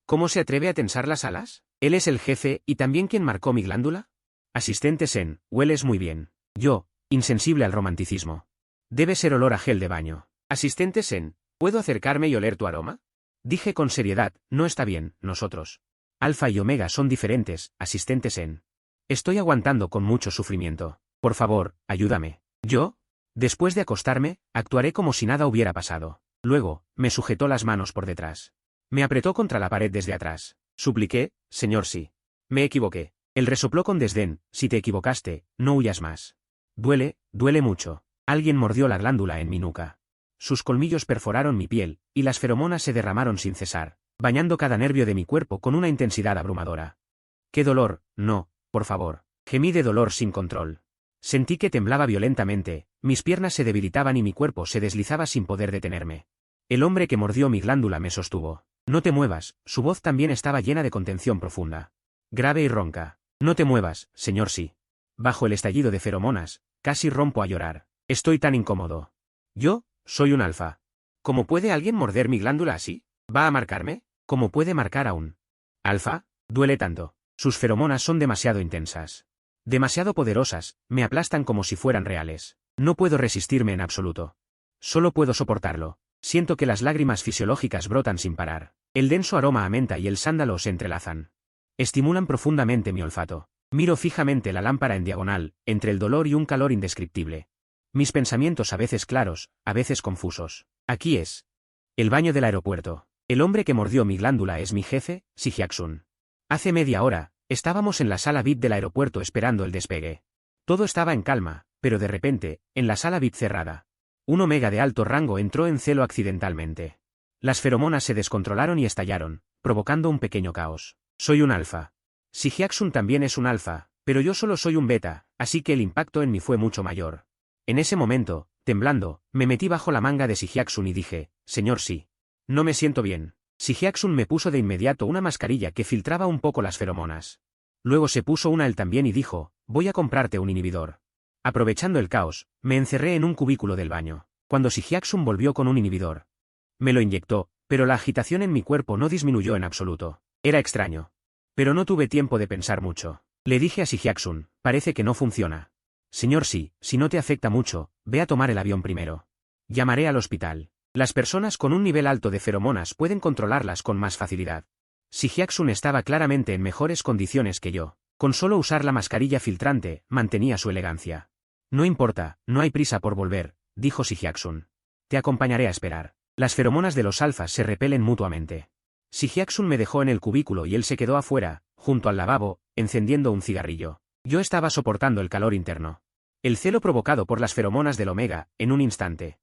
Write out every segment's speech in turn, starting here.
¿Cómo se atreve a tensar las alas? ¿Él es el jefe y también quien marcó mi glándula? Asistente Sen, hueles muy bien. Yo, insensible al romanticismo. Debe ser olor a gel de baño. Asistente Sen, ¿puedo acercarme y oler tu aroma? Dije con seriedad, no está bien, nosotros. Alfa y Omega son diferentes, asistente Sen. Estoy aguantando con mucho sufrimiento. Por favor, ayúdame. Yo, después de acostarme, actuaré como si nada hubiera pasado. Luego, me sujetó las manos por detrás. Me apretó contra la pared desde atrás. Supliqué, señor sí. Me equivoqué. Él resopló con desdén, si te equivocaste, no huyas más. Duele mucho. Alguien mordió la glándula en mi nuca. Sus colmillos perforaron mi piel, y las feromonas se derramaron sin cesar, bañando cada nervio de mi cuerpo con una intensidad abrumadora. ¡Qué dolor! No, por favor. Gemí de dolor sin control. Sentí que temblaba violentamente, mis piernas se debilitaban y mi cuerpo se deslizaba sin poder detenerme. El hombre que mordió mi glándula me sostuvo. No te muevas, su voz también estaba llena de contención profunda. Grave y ronca. No te muevas, señor sí. Bajo el estallido de feromonas, casi rompo a llorar. Estoy tan incómodo. Yo, soy un alfa. ¿Cómo puede alguien morder mi glándula así? ¿Va a marcarme? ¿Cómo puede marcar a un alfa? Duele tanto. Sus feromonas son demasiado intensas. Demasiado poderosas, me aplastan como si fueran reales. No puedo resistirme en absoluto. Solo puedo soportarlo. Siento que las lágrimas fisiológicas brotan sin parar. El denso aroma a menta y el sándalo se entrelazan. Estimulan profundamente mi olfato. Miro fijamente la lámpara en diagonal, entre el dolor y un calor indescriptible. Mis pensamientos a veces claros, a veces confusos. Aquí es. El baño del aeropuerto. El hombre que mordió mi glándula es mi jefe, Si Hyaksun. Hace media hora, estábamos en la sala VIP del aeropuerto esperando el despegue. Todo estaba en calma, pero de repente, en la sala VIP cerrada, un Omega de alto rango entró en celo accidentalmente. Las feromonas se descontrolaron y estallaron, provocando un pequeño caos. Soy un alfa. Si Hyaksun también es un alfa, pero yo solo soy un beta, así que el impacto en mí fue mucho mayor. En ese momento, temblando, me metí bajo la manga de Si Hyaksun y dije, señor sí. No me siento bien. Si Hyaksun me puso de inmediato una mascarilla que filtraba un poco las feromonas. Luego se puso una él también y dijo, voy a comprarte un inhibidor. Aprovechando el caos, me encerré en un cubículo del baño. Cuando Si Hyaksun volvió con un inhibidor. Me lo inyectó, pero la agitación en mi cuerpo no disminuyó en absoluto. Era extraño. Pero no tuve tiempo de pensar mucho. Le dije a Si Hyaksun, parece que no funciona. Señor sí, si no te afecta mucho, ve a tomar el avión primero. Llamaré al hospital. Las personas con un nivel alto de feromonas pueden controlarlas con más facilidad. Si Hyaksun estaba claramente en mejores condiciones que yo. Con solo usar la mascarilla filtrante, mantenía su elegancia. No importa, no hay prisa por volver, dijo Si Hyaksun. Te acompañaré a esperar. Las feromonas de los alfas se repelen mutuamente. Si Hyaksun me dejó en el cubículo y él se quedó afuera, junto al lavabo, encendiendo un cigarrillo. Yo estaba soportando el calor interno. El celo provocado por las feromonas del Omega, en un instante.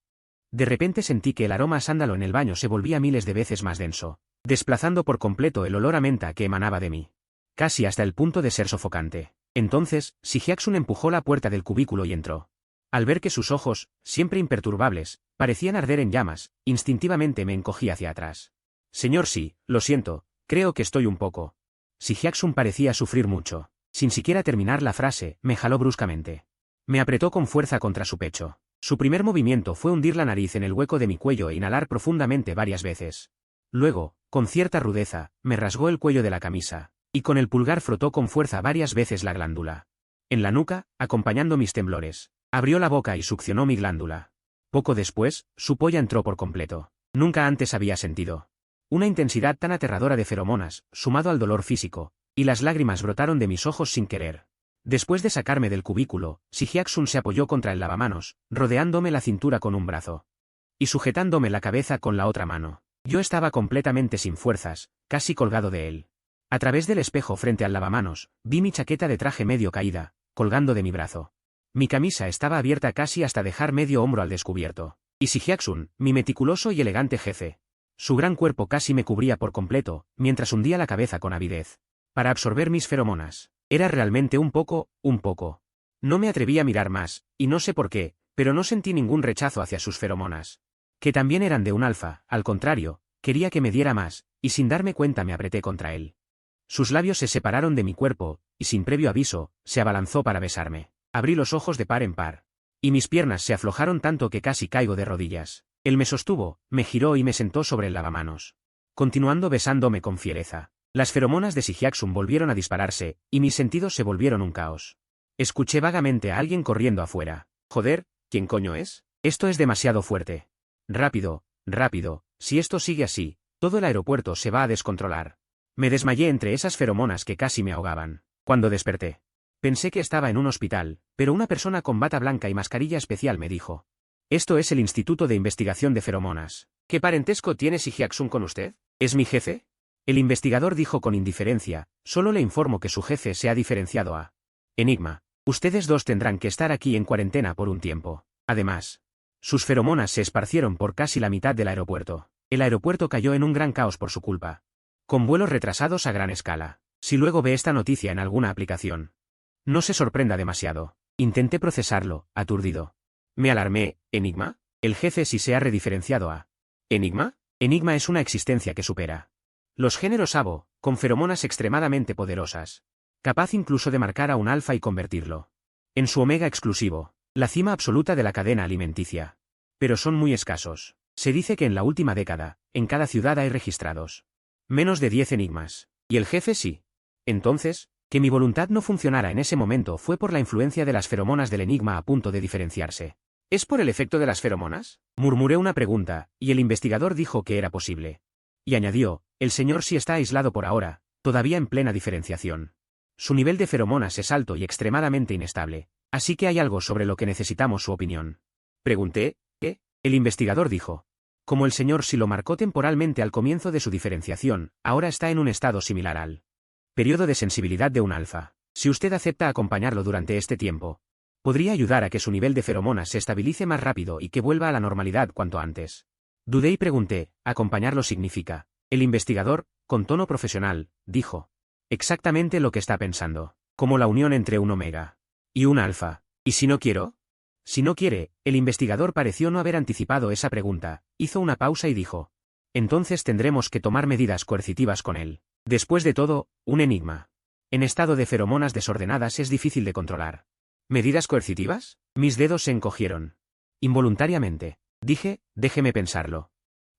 De repente sentí que el aroma a sándalo en el baño se volvía miles de veces más denso, desplazando por completo el olor a menta que emanaba de mí. Casi hasta el punto de ser sofocante. Entonces, Si Hyaksun empujó la puerta del cubículo y entró. Al ver que sus ojos, siempre imperturbables, parecían arder en llamas, instintivamente me encogí hacia atrás. Señor sí, lo siento, creo que estoy un poco. Si Hyaksun parecía sufrir mucho. Sin siquiera terminar la frase, me jaló bruscamente. Me apretó con fuerza contra su pecho. Su primer movimiento fue hundir la nariz en el hueco de mi cuello e inhalar profundamente varias veces. Luego, con cierta rudeza, me rasgó el cuello de la camisa, y con el pulgar frotó con fuerza varias veces la glándula. En la nuca, acompañando mis temblores, abrió la boca y succionó mi glándula. Poco después, su polla entró por completo. Nunca antes había sentido una intensidad tan aterradora de feromonas, sumado al dolor físico, y las lágrimas brotaron de mis ojos sin querer. Después de sacarme del cubículo, Si Hyaksun se apoyó contra el lavamanos, rodeándome la cintura con un brazo. Y sujetándome la cabeza con la otra mano. Yo estaba completamente sin fuerzas, casi colgado de él. A través del espejo frente al lavamanos, vi mi chaqueta de traje medio caída, colgando de mi brazo. Mi camisa estaba abierta casi hasta dejar medio hombro al descubierto. Y Si Hyaksun, mi meticuloso y elegante jefe. Su gran cuerpo casi me cubría por completo, mientras hundía la cabeza con avidez. Para absorber mis feromonas. Era realmente un poco. No me atreví a mirar más, y no sé por qué, pero no sentí ningún rechazo hacia sus feromonas. Que también eran de un alfa, al contrario, quería que me diera más, y sin darme cuenta me apreté contra él. Sus labios se separaron de mi cuerpo, y sin previo aviso, se abalanzó para besarme. Abrí los ojos de par en par. Y mis piernas se aflojaron tanto que casi caigo de rodillas. Él me sostuvo, me giró y me sentó sobre el lavamanos. continuando besándome con fiereza. Las feromonas de Sihyaksun volvieron a dispararse, y mis sentidos se volvieron un caos. Escuché vagamente a alguien corriendo afuera. Joder, ¿quién coño es? Esto es demasiado fuerte. Rápido, rápido, si esto sigue así, todo el aeropuerto se va a descontrolar. Me desmayé entre esas feromonas que casi me ahogaban. Cuando desperté, pensé que estaba en un hospital, pero una persona con bata blanca y mascarilla especial me dijo: esto es el Instituto de Investigación de Feromonas. ¿Qué parentesco tiene Sihyaksun con usted? ¿Es mi jefe? El investigador dijo con indiferencia: solo le informo que su jefe se ha diferenciado a Enigma. Ustedes dos tendrán que estar aquí en cuarentena por un tiempo. Además, sus feromonas se esparcieron por casi la mitad del aeropuerto. El aeropuerto cayó en un gran caos por su culpa. Con vuelos retrasados a gran escala. Si luego ve esta noticia en alguna aplicación, no se sorprenda demasiado. Intenté procesarlo, aturdido. Me alarmé. ¿Enigma? El jefe sí se ha rediferenciado a Enigma. Enigma es una existencia que supera los géneros Avo, con feromonas extremadamente poderosas. Capaz incluso de marcar a un alfa y convertirlo en su omega exclusivo, la cima absoluta de la cadena alimenticia. Pero son muy escasos. Se dice que en la última década, en cada ciudad hay registrados menos de 10 enigmas. Y el jefe sí. Entonces, que mi voluntad no funcionara en ese momento fue por la influencia de las feromonas del enigma a punto de diferenciarse. ¿Es por el efecto de las feromonas? Murmuré una pregunta, y el investigador dijo que era posible. Y añadió: el señor sí está aislado por ahora, todavía en plena diferenciación. Su nivel de feromonas es alto y extremadamente inestable, así que hay algo sobre lo que necesitamos su opinión. Pregunté: ¿qué? El investigador dijo: como el señor sí lo marcó temporalmente al comienzo de su diferenciación, ahora está en un estado similar al periodo de sensibilidad de un alfa. Si usted acepta acompañarlo durante este tiempo, podría ayudar a que su nivel de feromonas se estabilice más rápido y que vuelva a la normalidad cuanto antes. Dudé y pregunté: ¿acompañarlo significa? El investigador, con tono profesional, dijo: exactamente lo que está pensando, como la unión entre un omega y un alfa. ¿Y si no quiero? Si no quiere, el investigador pareció no haber anticipado esa pregunta, hizo una pausa y dijo: entonces tendremos que tomar medidas coercitivas con él. Después de todo, un enigma en estado de feromonas desordenadas es difícil de controlar. ¿Medidas coercitivas? Mis dedos se encogieron. Involuntariamente. Dije: déjeme pensarlo.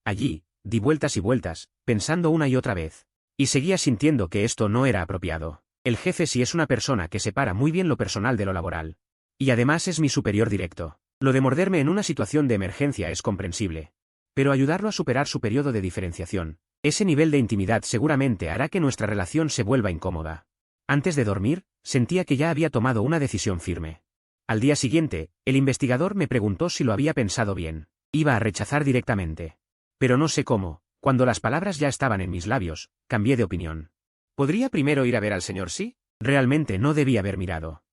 Allí, di vueltas y vueltas, pensando una y otra vez. Y seguía sintiendo que esto no era apropiado. El jefe sí es una persona que separa muy bien lo personal de lo laboral. Y además es mi superior directo. Lo de morderme en una situación de emergencia es comprensible. Pero ayudarlo a superar su periodo de diferenciación, ese nivel de intimidad seguramente hará que nuestra relación se vuelva incómoda. Antes de dormir, sentía que ya había tomado una decisión firme. Al día siguiente, el investigador me preguntó si lo había pensado bien. Iba a rechazar directamente. Pero no sé cómo, cuando las palabras ya estaban en mis labios, cambié de opinión. ¿Podría primero ir a ver al señor Sí? Realmente no debía haber mirado.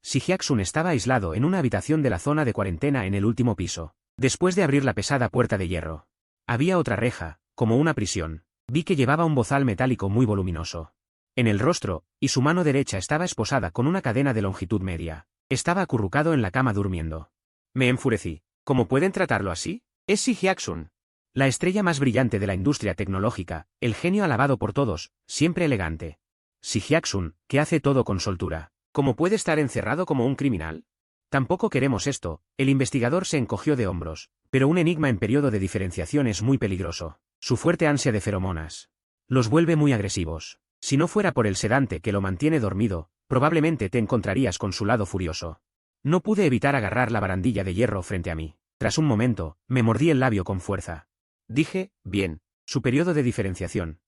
Sihyaksun estaba aislado en una habitación de la zona de cuarentena en el último piso. Después de abrir la pesada puerta de hierro, había otra reja, como una prisión. Vi que llevaba un bozal metálico muy voluminoso en el rostro, y su mano derecha estaba esposada con una cadena de longitud media. Estaba acurrucado en la cama durmiendo. Me enfurecí. ¿Cómo pueden tratarlo así? Es Sihyaksun, la estrella más brillante de la industria tecnológica, el genio alabado por todos, siempre elegante. Sihyaksun, que hace todo con soltura. ¿Cómo puede estar encerrado como un criminal? Tampoco queremos esto. El investigador se encogió de hombros. Pero un enigma en periodo de diferenciación es muy peligroso. Su fuerte ansia de feromonas los vuelve muy agresivos. Si no fuera por el sedante que lo mantiene dormido, probablemente te encontrarías con su lado furioso. No pude evitar agarrar la barandilla de hierro frente a mí. Tras un momento, me mordí el labio con fuerza. Dije: bien, su periodo de diferenciación.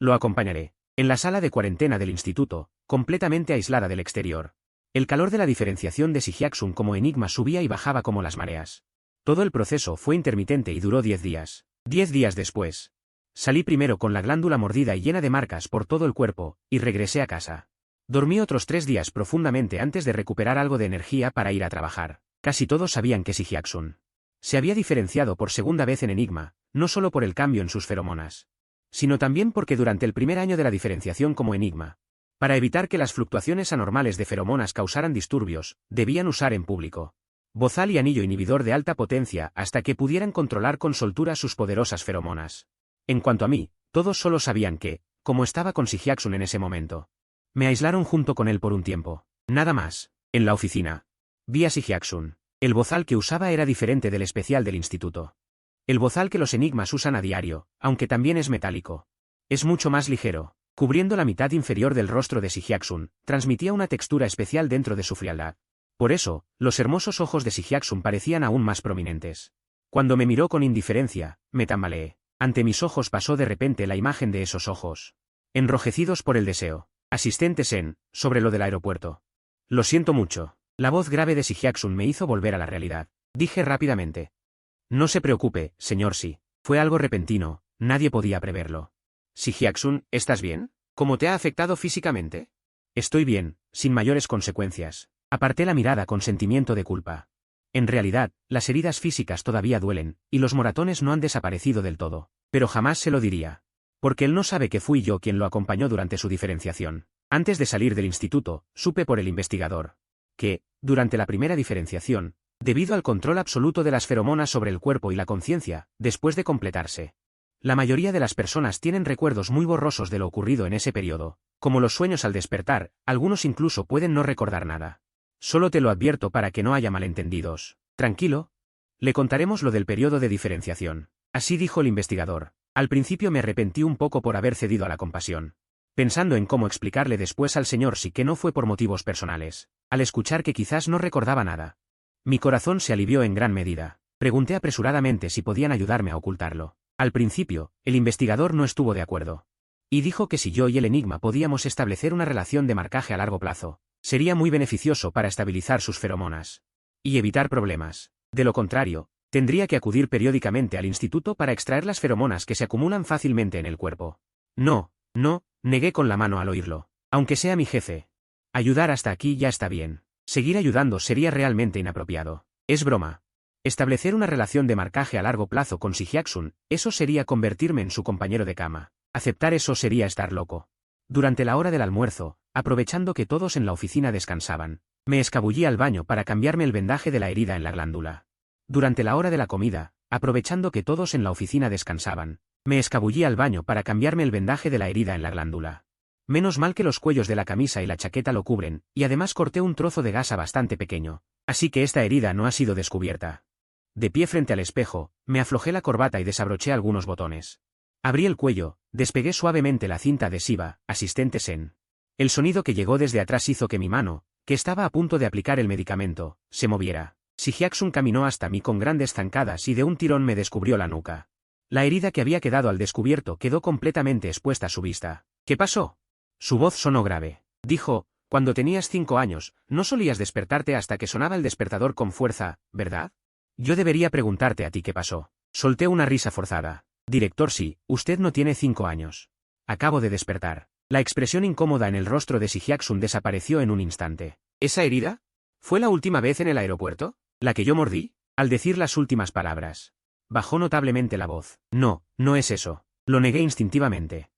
Lo acompañaré. En la sala de cuarentena del instituto, completamente aislada del exterior. El calor de la diferenciación de Sihyaksun como enigma subía y bajaba como las mareas. Todo el proceso fue intermitente y duró 10 días. 10 días después, salí primero con la glándula mordida y llena de marcas por todo el cuerpo, y regresé a casa. Dormí otros 3 días profundamente antes de recuperar algo de energía para ir a trabajar. Casi todos sabían que Sihyaksun se había diferenciado por segunda vez en enigma, no solo por el cambio en sus feromonas, sino también porque durante el primer año de la diferenciación como enigma, para evitar que las fluctuaciones anormales de feromonas causaran disturbios, debían usar en público bozal y anillo inhibidor de alta potencia hasta que pudieran controlar con soltura sus poderosas feromonas. En cuanto a mí, todos solo sabían que, como estaba con Sihyaksun en ese momento, me aislaron junto con él por un tiempo. Nada más. En la oficina vi a Sihyaksun. El bozal que usaba era diferente del especial del instituto. El bozal que los enigmas usan a diario, aunque también es metálico. Es mucho más ligero. Cubriendo la mitad inferior del rostro de Sihyaksun, transmitía una textura especial dentro de su frialdad. Por eso, los hermosos ojos de Sihyaksun parecían aún más prominentes. Cuando me miró con indiferencia, me tambaleé. Ante mis ojos pasó de repente la imagen de esos ojos. Enrojecidos por el deseo. Asistente Sen, sobre lo del aeropuerto. Lo siento mucho. La voz grave de Sihyaksun me hizo volver a la realidad. Dije rápidamente. No se preocupe, señor Si. Fue algo repentino, nadie podía preverlo. Sihyaksun, ¿estás bien? ¿Cómo te ha afectado físicamente? Estoy bien, sin mayores consecuencias. Aparté la mirada con sentimiento de culpa. En realidad, las heridas físicas todavía duelen, y los moratones no han desaparecido del todo. Pero jamás se lo diría. Porque él no sabe que fui yo quien lo acompañó durante su diferenciación. Antes de salir del instituto, supe por el investigador que, durante la primera diferenciación, debido al control absoluto de las feromonas sobre el cuerpo y la conciencia, después de completarse, la mayoría de las personas tienen recuerdos muy borrosos de lo ocurrido en ese periodo, como los sueños al despertar, algunos incluso pueden no recordar nada. Solo te lo advierto para que no haya malentendidos. Tranquilo. Le contaremos lo del periodo de diferenciación. Así dijo el investigador. Al principio me arrepentí un poco por haber cedido a la compasión. Pensando en cómo explicarle después al señor Si que no fue por motivos personales. Al escuchar que quizás no recordaba nada. Mi corazón se alivió en gran medida. Pregunté apresuradamente si podían ayudarme a ocultarlo. Al principio, el investigador no estuvo de acuerdo. Y dijo que si yo y el enigma podíamos establecer una relación de marcaje a largo plazo, sería muy beneficioso para estabilizar sus feromonas. Y evitar problemas. De lo contrario, tendría que acudir periódicamente al instituto para extraer las feromonas que se acumulan fácilmente en el cuerpo. No, negué con la mano al oírlo. Aunque sea mi jefe. Ayudar hasta aquí ya está bien. Seguir ayudando sería realmente inapropiado. Es broma. Establecer una relación de marcaje a largo plazo con Sihyaksun, eso sería convertirme en su compañero de cama. Aceptar eso sería estar loco. Durante la hora del almuerzo, aprovechando que todos en la oficina descansaban, me escabullí al baño para cambiarme el vendaje de la herida en la glándula. Durante la hora de la comida, aprovechando que todos en la oficina descansaban, me escabullí al baño para cambiarme el vendaje de la herida en la glándula. Menos mal que los cuellos de la camisa y la chaqueta lo cubren, y además corté un trozo de gasa bastante pequeño, así que esta herida no ha sido descubierta. De pie frente al espejo, me aflojé la corbata y desabroché algunos botones. Abrí el cuello, despegué suavemente la cinta adhesiva, asistente Sen. El sonido que llegó desde atrás hizo que mi mano, que estaba a punto de aplicar el medicamento, se moviera. Sihyaksun caminó hasta mí con grandes zancadas y de un tirón me descubrió la nuca. La herida que había quedado al descubierto quedó completamente expuesta a su vista. ¿Qué pasó? Su voz sonó grave. Dijo, cuando tenías 5 años, no solías despertarte hasta que sonaba el despertador con fuerza, ¿verdad? Yo debería preguntarte a ti qué pasó. Solté una risa forzada. Director Sí, usted no tiene 5 años. Acabo de despertar. La expresión incómoda en el rostro de Sihyaksun desapareció en un instante. ¿Esa herida? ¿Fue la última vez en el aeropuerto? ¿La que yo mordí? Al decir las últimas palabras. Bajó notablemente la voz. No es eso. Lo negué instintivamente.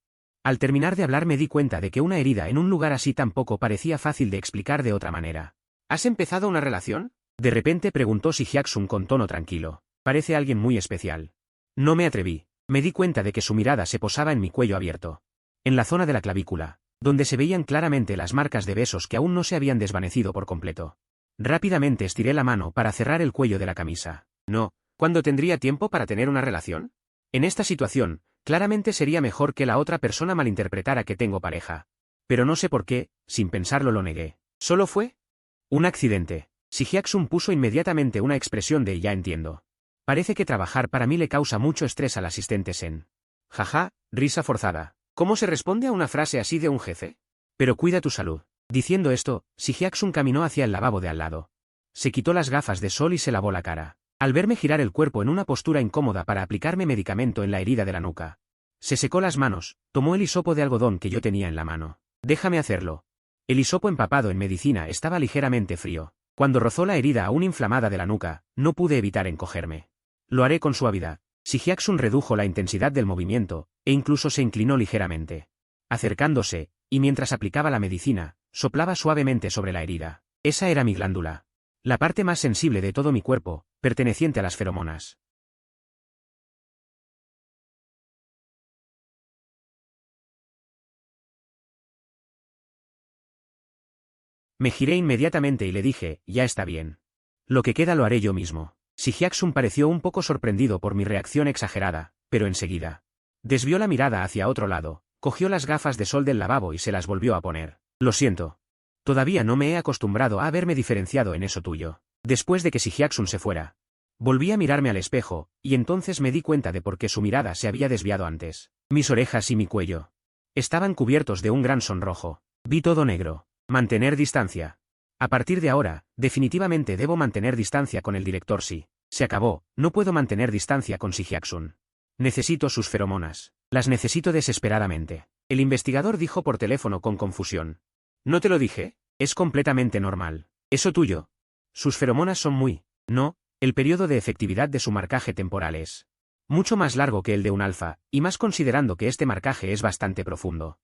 Al terminar de hablar me di cuenta de que una herida en un lugar así tampoco parecía fácil de explicar de otra manera. ¿Has empezado una relación? De repente preguntó Sihyaksun con tono tranquilo. Parece alguien muy especial. No me atreví. Me di cuenta de que su mirada se posaba en mi cuello abierto. En la zona de la clavícula, donde se veían claramente las marcas de besos que aún no se habían desvanecido por completo. Rápidamente estiré la mano para cerrar el cuello de la camisa. No, ¿cuándo tendría tiempo para tener una relación? En esta situación, claramente sería mejor que la otra persona malinterpretara que tengo pareja. Pero no sé por qué, sin pensarlo lo negué. ¿Solo fue un accidente? Sihyaksun puso inmediatamente una expresión de ya entiendo. Parece que trabajar para mí le causa mucho estrés al asistente Sen. Jaja, risa forzada. ¿Cómo se responde a una frase así de un jefe? Pero cuida tu salud. Diciendo esto, Sihyaksun caminó hacia el lavabo de al lado. Se quitó las gafas de sol y se lavó la cara. Al verme girar el cuerpo en una postura incómoda para aplicarme medicamento en la herida de la nuca, se secó las manos, tomó el hisopo de algodón que yo tenía en la mano. Déjame hacerlo. El hisopo empapado en medicina estaba ligeramente frío. Cuando rozó la herida aún inflamada de la nuca, no pude evitar encogerme. Lo haré con suavidad. Sihyaksun redujo la intensidad del movimiento, e incluso se inclinó ligeramente. Acercándose, y mientras aplicaba la medicina, soplaba suavemente sobre la herida. Esa era mi glándula. La parte más sensible de todo mi cuerpo, perteneciente a las feromonas. Me giré inmediatamente y le dije, ya está bien. Lo que queda lo haré yo mismo. Si Hyaksun pareció un poco sorprendido por mi reacción exagerada, pero enseguida desvió la mirada hacia otro lado, cogió las gafas de sol del lavabo y se las volvió a poner. Lo siento. Todavía no me he acostumbrado a haberme diferenciado en eso tuyo. Después de que Si Hyaksun se fuera, volví a mirarme al espejo, y entonces me di cuenta de por qué su mirada se había desviado antes. Mis orejas y mi cuello estaban cubiertos de un gran sonrojo. Vi todo negro. Mantener distancia. A partir de ahora, definitivamente debo mantener distancia con el director Si. Se acabó, no puedo mantener distancia con Si Hyaksun. Necesito sus feromonas. Las necesito desesperadamente. El investigador dijo por teléfono con confusión. ¿No te lo dije? Es completamente normal. Eso tuyo. Sus feromonas son muy... No, el periodo de efectividad de su marcaje temporal es mucho más largo que el de un alfa, y más considerando que este marcaje es bastante profundo.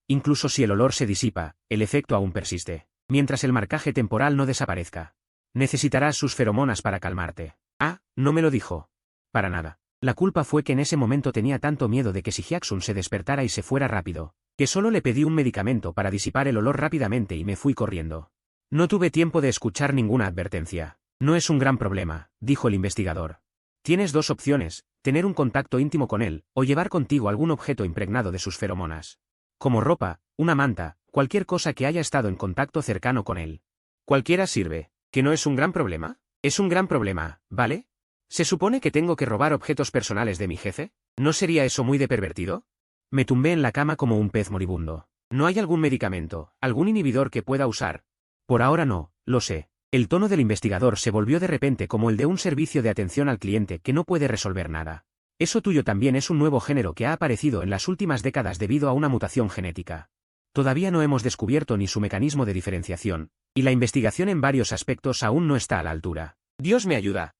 Incluso si el olor se disipa, el efecto aún persiste. Mientras el marcaje temporal no desaparezca. Necesitarás sus feromonas para calmarte. Ah, no me lo dijo. Para nada. La culpa fue que en ese momento tenía tanto miedo de que Si Hyaksun se despertara y se fuera rápido, que solo le pedí un medicamento para disipar el olor rápidamente y me fui corriendo. No tuve tiempo de escuchar ninguna advertencia. No es un gran problema, dijo el investigador. Tienes dos opciones, tener un contacto íntimo con él, o llevar contigo algún objeto impregnado de sus feromonas. Como ropa, una manta, cualquier cosa que haya estado en contacto cercano con él. Cualquiera sirve. ¿Que no es un gran problema? Es un gran problema, ¿vale? ¿Se supone que tengo que robar objetos personales de mi jefe? ¿No sería eso muy de pervertido? Me tumbé en la cama como un pez moribundo. ¿No hay algún medicamento, algún inhibidor que pueda usar? Por ahora no, lo sé. El tono del investigador se volvió de repente como el de un servicio de atención al cliente que no puede resolver nada. Eso tuyo también es un nuevo género que ha aparecido en las últimas décadas debido a una mutación genética. Todavía no hemos descubierto ni su mecanismo de diferenciación, y la investigación en varios aspectos aún no está a la altura. Dios me ayuda.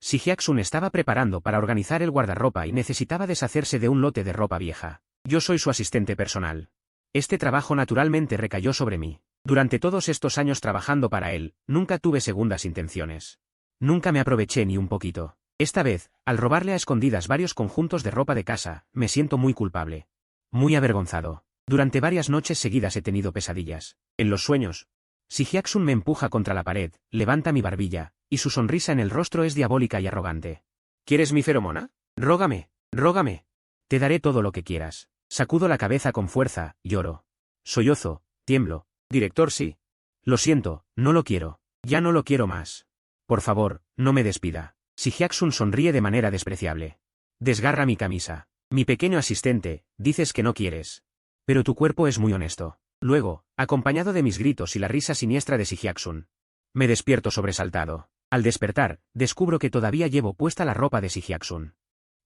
Si Hyaksun estaba preparando para organizar el guardarropa y necesitaba deshacerse de un lote de ropa vieja. Yo soy su asistente personal. Este trabajo naturalmente recayó sobre mí. Durante todos estos años trabajando para él, nunca tuve segundas intenciones. Nunca me aproveché ni un poquito. Esta vez, al robarle a escondidas varios conjuntos de ropa de casa, me siento muy culpable. Muy avergonzado. Durante varias noches seguidas he tenido pesadillas. En los sueños, Si Hyaksun me empuja contra la pared, levanta mi barbilla, y su sonrisa en el rostro es diabólica y arrogante. ¿Quieres mi feromona? Rógame, rógame. Te daré todo lo que quieras. Sacudo la cabeza con fuerza, lloro. Sollozo, tiemblo. Director, sí. Lo siento, no lo quiero. Ya no lo quiero más. Por favor, no me despida. Si Hyaksun sonríe de manera despreciable. Desgarra mi camisa. Mi pequeño asistente, dices que no quieres. Pero tu cuerpo es muy honesto. Luego, acompañado de mis gritos y la risa siniestra de Si Hyaksun. Me despierto sobresaltado. Al despertar, descubro que todavía llevo puesta la ropa de Si Hyaksun.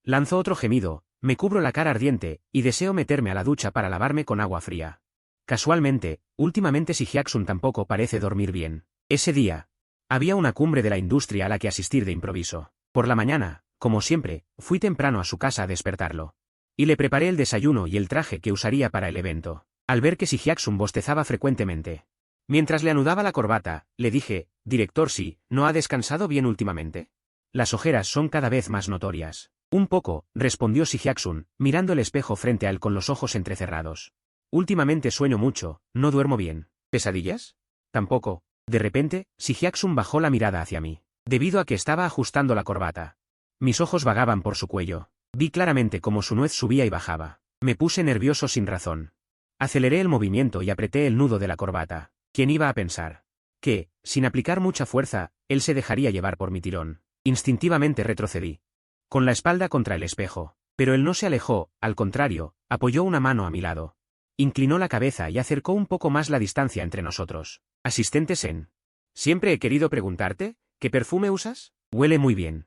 Lanzo otro gemido, me cubro la cara ardiente, y deseo meterme a la ducha para lavarme con agua fría. Casualmente, últimamente Si Hyaksun tampoco parece dormir bien. Ese día, había una cumbre de la industria a la que asistir de improviso. Por la mañana, como siempre, fui temprano a su casa a despertarlo. Y le preparé el desayuno y el traje que usaría para el evento. Al ver que Si Hyaksun bostezaba frecuentemente, mientras le anudaba la corbata, le dije, director, sí, ¿no ha descansado bien últimamente? Las ojeras son cada vez más notorias. Un poco, respondió Si Hyaksun, mirando el espejo frente a él con los ojos entrecerrados. Últimamente sueño mucho, no duermo bien. ¿Pesadillas? Tampoco. De repente, Si Hyaksun bajó la mirada hacia mí, debido a que estaba ajustando la corbata. Mis ojos vagaban por su cuello. Vi claramente cómo su nuez subía y bajaba. Me puse nervioso sin razón. Aceleré el movimiento y apreté el nudo de la corbata. ¿Quién iba a pensar que, sin aplicar mucha fuerza, él se dejaría llevar por mi tirón? Instintivamente retrocedí, con la espalda contra el espejo. Pero él no se alejó, al contrario, apoyó una mano a mi lado. Inclinó la cabeza y acercó un poco más la distancia entre nosotros. Asistente Sen. Siempre he querido preguntarte, ¿qué perfume usas? Huele muy bien.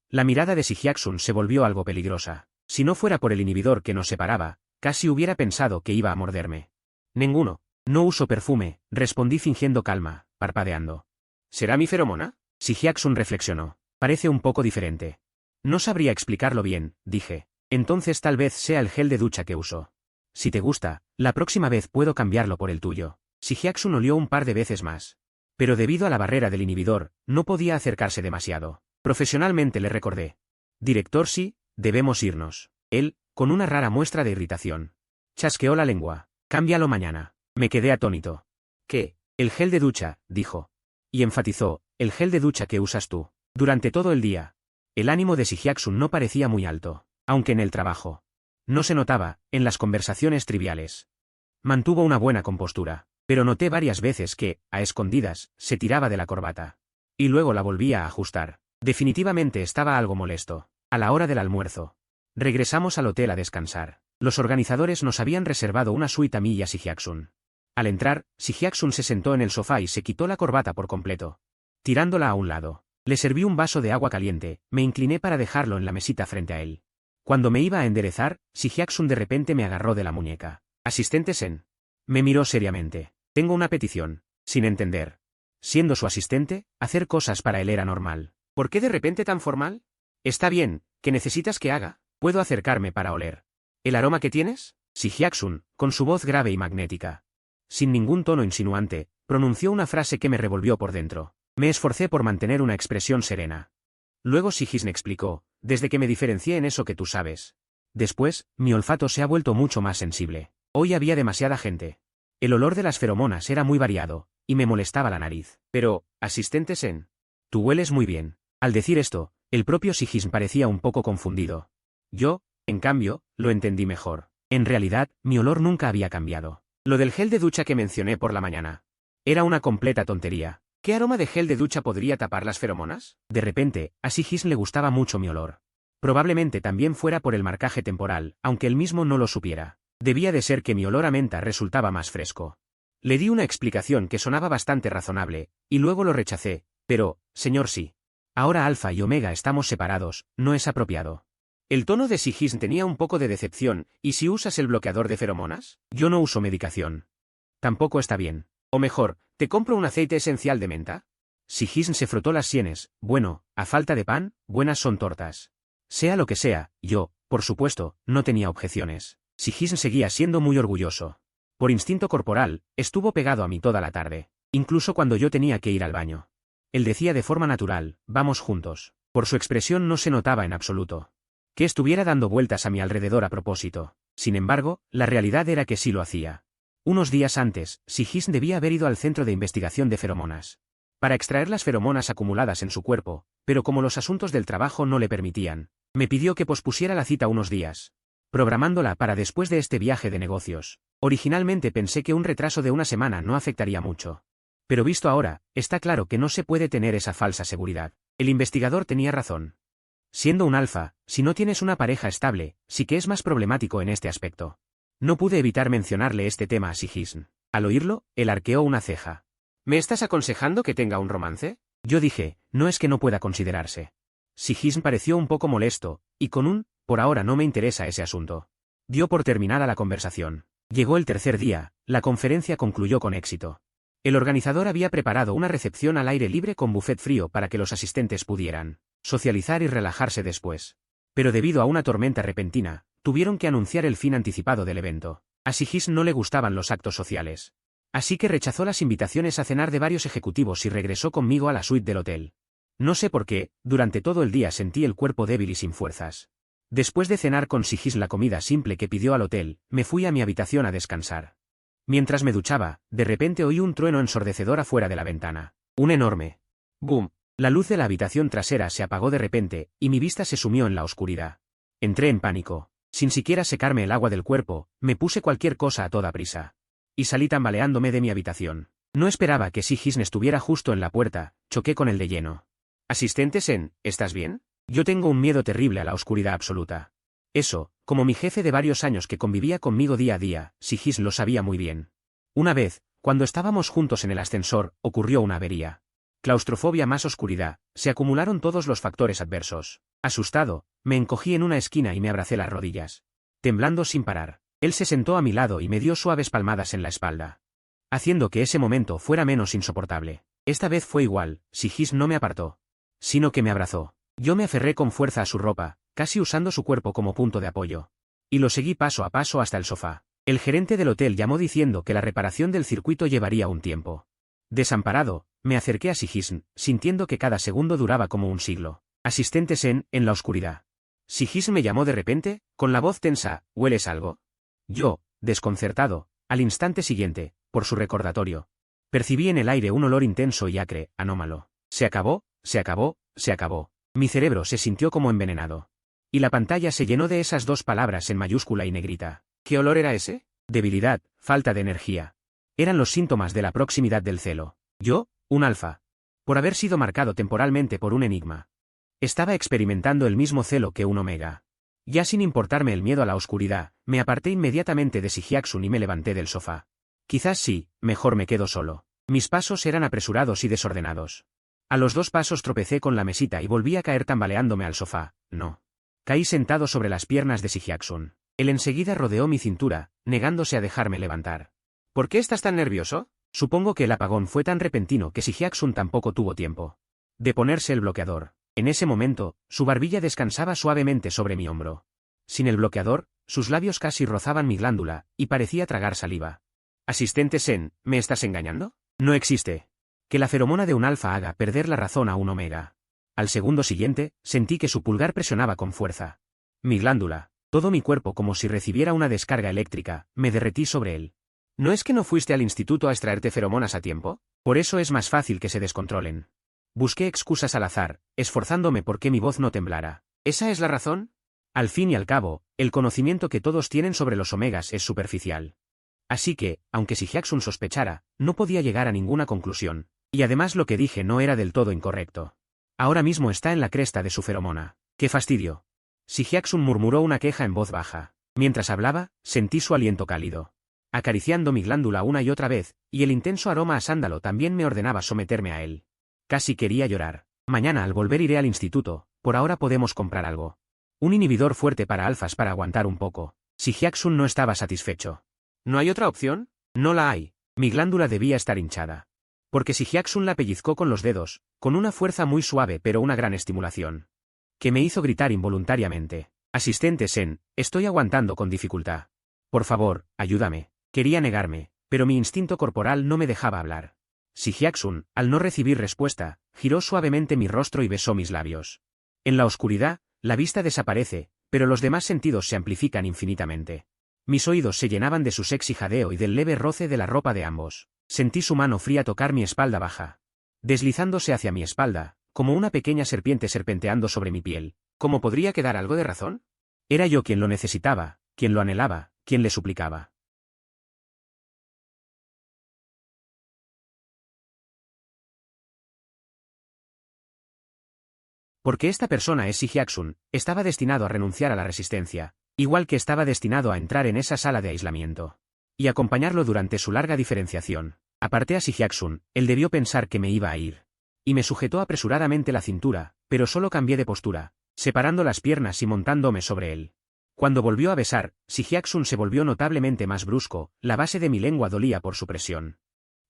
La mirada de Si Hyaksun se volvió algo peligrosa. Si no fuera por el inhibidor que nos separaba, casi hubiera pensado que iba a morderme. Ninguno. No uso perfume, respondí fingiendo calma, parpadeando. ¿Será mi feromona? Si Hyaksun reflexionó. Parece un poco diferente. No sabría explicarlo bien, dije. Entonces tal vez sea el gel de ducha que uso. Si te gusta, la próxima vez puedo cambiarlo por el tuyo. Si Hyaksun olió un par de veces más. Pero debido a la barrera del inhibidor, no podía acercarse demasiado. Profesionalmente le recordé. Director, sí, debemos irnos. Él, con una rara muestra de irritación, chasqueó la lengua. Cámbialo mañana. Me quedé atónito. ¿Qué? El gel de ducha, dijo. Y enfatizó, el gel de ducha que usas tú. Durante todo el día, el ánimo de Sihyaksun no parecía muy alto, aunque en el trabajo no se notaba, en las conversaciones triviales. Mantuvo una buena compostura, pero noté varias veces que, a escondidas, se tiraba de la corbata. Y luego la volvía a ajustar. Definitivamente estaba algo molesto. A la hora del almuerzo, regresamos al hotel a descansar. Los organizadores nos habían reservado una suite a mí y a Sihyaksun. Al entrar, Sihyaksun se sentó en el sofá y se quitó la corbata por completo, tirándola a un lado. Le serví un vaso de agua caliente, me incliné para dejarlo en la mesita frente a él. Cuando me iba a enderezar, Sihyaksun de repente me agarró de la muñeca. «Asistente Sen». Me miró seriamente. «Tengo una petición». Sin entender. Siendo su asistente, hacer cosas para él era normal. ¿Por qué de repente tan formal? «Está bien, ¿qué necesitas que haga? ¿Puedo acercarme para oler el aroma que tienes?» Sihyaksun, con su voz grave y magnética, sin ningún tono insinuante, pronunció una frase que me revolvió por dentro. Me esforcé por mantener una expresión serena. Luego Sihyaksun explicó, desde que me diferencié en eso que tú sabes. Después, mi olfato se ha vuelto mucho más sensible. Hoy había demasiada gente. El olor de las feromonas era muy variado, y me molestaba la nariz. Pero, asistente Sen, tú hueles muy bien. Al decir esto, el propio Sihyaksun parecía un poco confundido. Yo, en cambio, lo entendí mejor. En realidad, mi olor nunca había cambiado. Lo del gel de ducha que mencioné por la mañana era una completa tontería. ¿Qué aroma de gel de ducha podría tapar las feromonas? De repente, a Sihyaksun le gustaba mucho mi olor. Probablemente también fuera por el marcaje temporal, aunque él mismo no lo supiera. Debía de ser que mi olor a menta resultaba más fresco. Le di una explicación que sonaba bastante razonable, y luego lo rechacé. Pero, señor sí. Ahora Alfa y Omega estamos separados, no es apropiado. El tono de Sihyaksun tenía un poco de decepción. ¿Y si usas el bloqueador de feromonas? Yo no uso medicación. Tampoco está bien. O mejor, ¿te compro un aceite esencial de menta? Sihyaksun se frotó las sienes. Bueno, a falta de pan, buenas son tortas. Sea lo que sea, yo, por supuesto, no tenía objeciones. Sihyaksun seguía siendo muy orgulloso. Por instinto corporal, estuvo pegado a mí toda la tarde, incluso cuando yo tenía que ir al baño. Él decía de forma natural, vamos juntos. Por su expresión no se notaba en absoluto que estuviera dando vueltas a mi alrededor a propósito. Sin embargo, la realidad era que sí lo hacía. Unos días antes, Sihyaksun debía haber ido al centro de investigación de feromonas para extraer las feromonas acumuladas en su cuerpo, pero como los asuntos del trabajo no le permitían, me pidió que pospusiera la cita unos días, programándola para después de este viaje de negocios. Originalmente pensé que un retraso de una semana no afectaría mucho. Pero visto ahora, está claro que no se puede tener esa falsa seguridad. El investigador tenía razón. Siendo un alfa, si no tienes una pareja estable, sí que es más problemático en este aspecto. No pude evitar mencionarle este tema a Sihyaksun. Al oírlo, él arqueó una ceja. ¿Me estás aconsejando que tenga un romance? Yo dije, no es que no pueda considerarse. Sihyaksun pareció un poco molesto, y con un, por ahora no me interesa ese asunto. Dio por terminada la conversación. Llegó el tercer día, la conferencia concluyó con éxito. El organizador había preparado una recepción al aire libre con buffet frío para que los asistentes pudieran socializar y relajarse después. Pero debido a una tormenta repentina, tuvieron que anunciar el fin anticipado del evento. A Sihyaksun no le gustaban los actos sociales. Así que rechazó las invitaciones a cenar de varios ejecutivos y regresó conmigo a la suite del hotel. No sé por qué, durante todo el día sentí el cuerpo débil y sin fuerzas. Después de cenar con Sihyaksun la comida simple que pidió al hotel, me fui a mi habitación a descansar. Mientras me duchaba, de repente oí un trueno ensordecedor afuera de la ventana. Un enorme boom. La luz de la habitación trasera se apagó de repente, y mi vista se sumió en la oscuridad. Entré en pánico. Sin siquiera secarme el agua del cuerpo, me puse cualquier cosa a toda prisa. Y salí tambaleándome de mi habitación. No esperaba que Sihyaksun estuviera justo en la puerta, choqué con él de lleno. Asistente Sen, ¿estás bien? Yo tengo un miedo terrible a la oscuridad absoluta. Eso, como mi jefe de varios años que convivía conmigo día a día, Sihyaksun lo sabía muy bien. Una vez, cuando estábamos juntos en el ascensor, ocurrió una avería. Claustrofobia más oscuridad, se acumularon todos los factores adversos. Asustado, me encogí en una esquina y me abracé las rodillas. Temblando sin parar, él se sentó a mi lado y me dio suaves palmadas en la espalda, haciendo que ese momento fuera menos insoportable. Esta vez fue igual, Sihyaksun no me apartó, sino que me abrazó. Yo me aferré con fuerza a su ropa, casi usando su cuerpo como punto de apoyo. Y lo seguí paso a paso hasta el sofá. El gerente del hotel llamó diciendo que la reparación del circuito llevaría un tiempo. Desamparado, me acerqué a Sihyaksun, sintiendo que cada segundo duraba como un siglo. Asistente Sen, en la oscuridad. Sihyaksun me llamó de repente, con la voz tensa, ¿hueles algo? Yo, desconcertado, al instante siguiente, por su recordatorio, percibí en el aire un olor intenso y acre, anómalo. ¿Se acabó? se acabó, se acabó. Mi cerebro se sintió como envenenado. Y la pantalla se llenó de esas dos palabras en mayúscula y negrita. ¿Qué olor era ese? Debilidad, falta de energía. Eran los síntomas de la proximidad del celo. Yo, un alfa. Por haber sido marcado temporalmente por un enigma. Estaba experimentando el mismo celo que un omega. Ya sin importarme el miedo a la oscuridad, me aparté inmediatamente de Sihyaksun y me levanté del sofá. Quizás sí, mejor me quedo solo. Mis pasos eran apresurados y desordenados. A los 2 pasos tropecé con la mesita y volví a caer tambaleándome al sofá. No. Caí sentado sobre las piernas de Sihyaksun. Él enseguida rodeó mi cintura, negándose a dejarme levantar. ¿Por qué estás tan nervioso? Supongo que el apagón fue tan repentino que Sihyaksun tampoco tuvo tiempo de ponerse el bloqueador. En ese momento, su barbilla descansaba suavemente sobre mi hombro. Sin el bloqueador, sus labios casi rozaban mi glándula, y parecía tragar saliva. Asistente Sen, ¿me estás engañando? No existe. Que la feromona de un alfa haga perder la razón a un omega. Al segundo siguiente, sentí que su pulgar presionaba con fuerza. Mi glándula, todo mi cuerpo como si recibiera una descarga eléctrica, me derretí sobre él. ¿No es que no fuiste al instituto a extraerte feromonas a tiempo? Por eso es más fácil que se descontrolen. Busqué excusas al azar, esforzándome por que mi voz no temblara. ¿Esa es la razón? Al fin y al cabo, el conocimiento que todos tienen sobre los omegas es superficial. Así que, aunque Sihyaksun sospechara, no podía llegar a ninguna conclusión. Y además lo que dije no era del todo incorrecto. Ahora mismo está en la cresta de su feromona. ¡Qué fastidio! Sihyaksun murmuró una queja en voz baja. Mientras hablaba, sentí su aliento cálido, acariciando mi glándula una y otra vez, y el intenso aroma a sándalo también me ordenaba someterme a él. Casi quería llorar. Mañana al volver iré al instituto, por ahora podemos comprar algo. Un inhibidor fuerte para alfas para aguantar un poco. Sihyaksun no estaba satisfecho. ¿No hay otra opción? No la hay. Mi glándula debía estar hinchada. Porque Sihyaksun la pellizcó con los dedos, con una fuerza muy suave pero una gran estimulación. Que me hizo gritar involuntariamente. Asistente Sen, estoy aguantando con dificultad. Por favor, ayúdame. Quería negarme, pero mi instinto corporal no me dejaba hablar. Sihyaksun, al no recibir respuesta, giró suavemente mi rostro y besó mis labios. En la oscuridad, la vista desaparece, pero los demás sentidos se amplifican infinitamente. Mis oídos se llenaban de su sexy jadeo y del leve roce de la ropa de ambos. Sentí su mano fría tocar mi espalda baja. Deslizándose hacia mi espalda, como una pequeña serpiente serpenteando sobre mi piel. ¿Cómo podría quedar algo de razón? Era yo quien lo necesitaba, quien lo anhelaba, quien le suplicaba. Porque esta persona es Sihyaksun, estaba destinado a renunciar a la resistencia, igual que estaba destinado a entrar en esa sala de aislamiento. Y acompañarlo durante su larga diferenciación. Aparté a Sihyaksun, él debió pensar que me iba a ir. Y me sujetó apresuradamente la cintura, pero solo cambié de postura, separando las piernas y montándome sobre él. Cuando volvió a besar, Sihyaksun se volvió notablemente más brusco, la base de mi lengua dolía por su presión.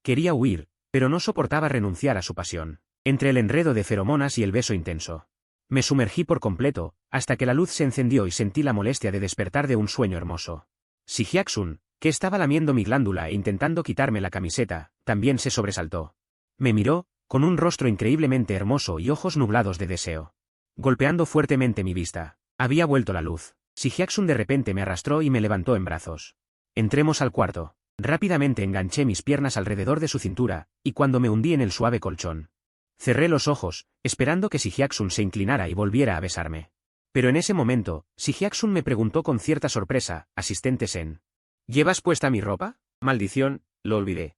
Quería huir, pero no soportaba renunciar a su pasión. Entre el enredo de feromonas y el beso intenso. Me sumergí por completo, hasta que la luz se encendió y sentí la molestia de despertar de un sueño hermoso. Sihyaksun, que estaba lamiendo mi glándula e intentando quitarme la camiseta, también se sobresaltó. Me miró, con un rostro increíblemente hermoso y ojos nublados de deseo. Golpeando fuertemente mi vista. Había vuelto la luz. Sihyaksun de repente me arrastró y me levantó en brazos. Entremos al cuarto. Rápidamente enganché mis piernas alrededor de su cintura, y cuando me hundí en el suave colchón. Cerré los ojos, esperando que Sihyaksun se inclinara y volviera a besarme. Pero en ese momento, Sihyaksun me preguntó con cierta sorpresa, asistente Sen. ¿Llevas puesta mi ropa? Maldición, lo olvidé.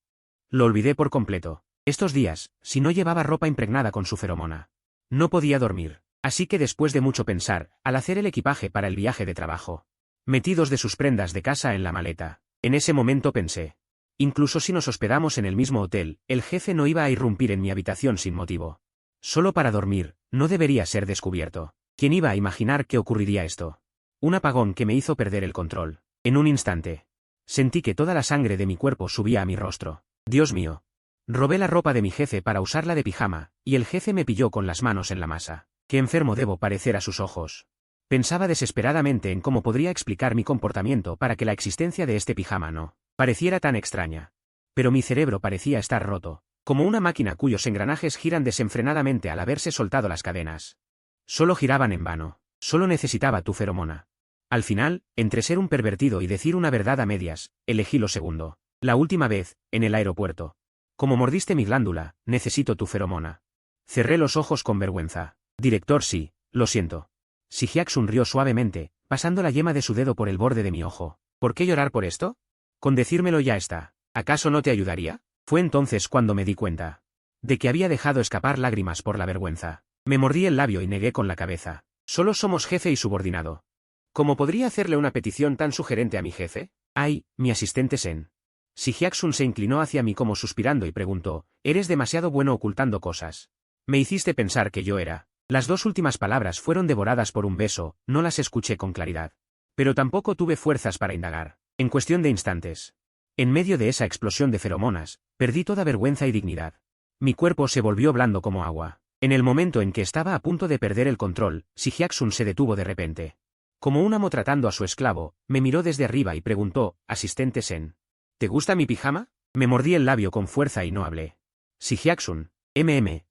Lo olvidé por completo. Estos días, si no llevaba ropa impregnada con su feromona. No podía dormir. Así que después de mucho pensar, al hacer el equipaje para el viaje de trabajo, metí 2 de sus prendas de casa en la maleta. En ese momento pensé. Incluso si nos hospedamos en el mismo hotel, el jefe no iba a irrumpir en mi habitación sin motivo. Solo para dormir, no debería ser descubierto. ¿Quién iba a imaginar que ocurriría esto? Un apagón que me hizo perder el control. En un instante. Sentí que toda la sangre de mi cuerpo subía a mi rostro. Dios mío. Robé la ropa de mi jefe para usarla de pijama, y el jefe me pilló con las manos en la masa. Qué enfermo debo parecer a sus ojos. Pensaba desesperadamente en cómo podría explicar mi comportamiento para que la existencia de este pijama no pareciera tan extraña. Pero mi cerebro parecía estar roto, como una máquina cuyos engranajes giran desenfrenadamente al haberse soltado las cadenas. Solo giraban en vano. Solo necesitaba tu feromona. Al final, entre ser un pervertido y decir una verdad a medias, elegí lo segundo. La última vez, en el aeropuerto. Como mordiste mi glándula, necesito tu feromona. Cerré los ojos con vergüenza. Director, sí, lo siento. Si Hyaksun rió suavemente, pasando la yema de su dedo por el borde de mi ojo. ¿Por qué llorar por esto? Con decírmelo ya está. ¿Acaso no te ayudaría? Fue entonces cuando me di cuenta de que había dejado escapar lágrimas por la vergüenza. Me mordí el labio y negué con la cabeza. Solo somos jefe y subordinado. ¿Cómo podría hacerle una petición tan sugerente a mi jefe? Ay, mi asistente Sen. Si Hyaksun se inclinó hacia mí como suspirando y preguntó, «Eres demasiado bueno ocultando cosas. Me hiciste pensar que yo era». Las dos últimas palabras fueron devoradas por un beso, no las escuché con claridad. Pero tampoco tuve fuerzas para indagar. En cuestión de instantes. En medio de esa explosión de feromonas, perdí toda vergüenza y dignidad. Mi cuerpo se volvió blando como agua. En el momento en que estaba a punto de perder el control, Si Hyaksun se detuvo de repente. Como un amo tratando a su esclavo, me miró desde arriba y preguntó, «Asistente Sen, ¿te gusta mi pijama?» Me mordí el labio con fuerza y no hablé. Si Hyaksun,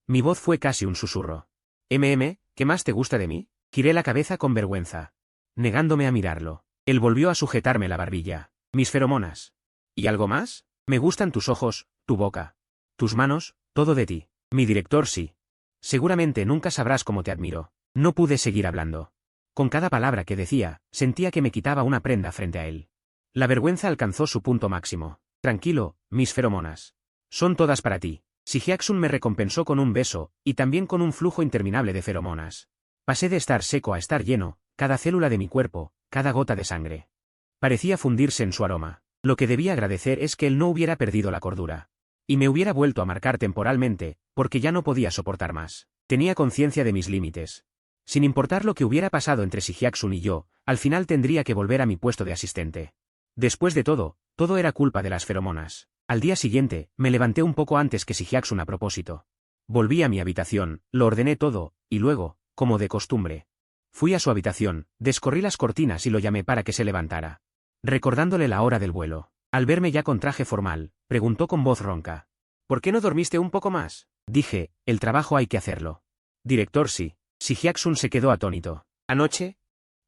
mi voz fue casi un susurro. ¿Qué más te gusta de mí? Giré la cabeza con vergüenza, negándome a mirarlo. Él volvió a sujetarme la barbilla. Mis feromonas. ¿Y algo más? Me gustan tus ojos, tu boca, tus manos, todo de ti. Mi director, sí. Seguramente nunca sabrás cómo te admiro. No pude seguir hablando. Con cada palabra que decía, sentía que me quitaba una prenda frente a él. La vergüenza alcanzó su punto máximo. Tranquilo, mis feromonas. Son todas para ti. Si Hyaksun me recompensó con un beso, y también con un flujo interminable de feromonas. Pasé de estar seco a estar lleno, cada célula de mi cuerpo, cada gota de sangre. Parecía fundirse en su aroma. Lo que debía agradecer es que él no hubiera perdido la cordura. Y me hubiera vuelto a marcar temporalmente, porque ya no podía soportar más. Tenía conciencia de mis límites. Sin importar lo que hubiera pasado entre Si Hyaksun y yo, al final tendría que volver a mi puesto de asistente. Después de todo era culpa de las feromonas. Al día siguiente, me levanté un poco antes que Si Hyaksun a propósito. Volví a mi habitación, lo ordené todo, y luego, como de costumbre, fui a su habitación, descorrí las cortinas y lo llamé para que se levantara. Recordándole la hora del vuelo. Al verme ya con traje formal, preguntó con voz ronca. ¿Por qué no dormiste un poco más? Dije, el trabajo hay que hacerlo. Director, sí. Si Hyaksun se quedó atónito. ¿Anoche?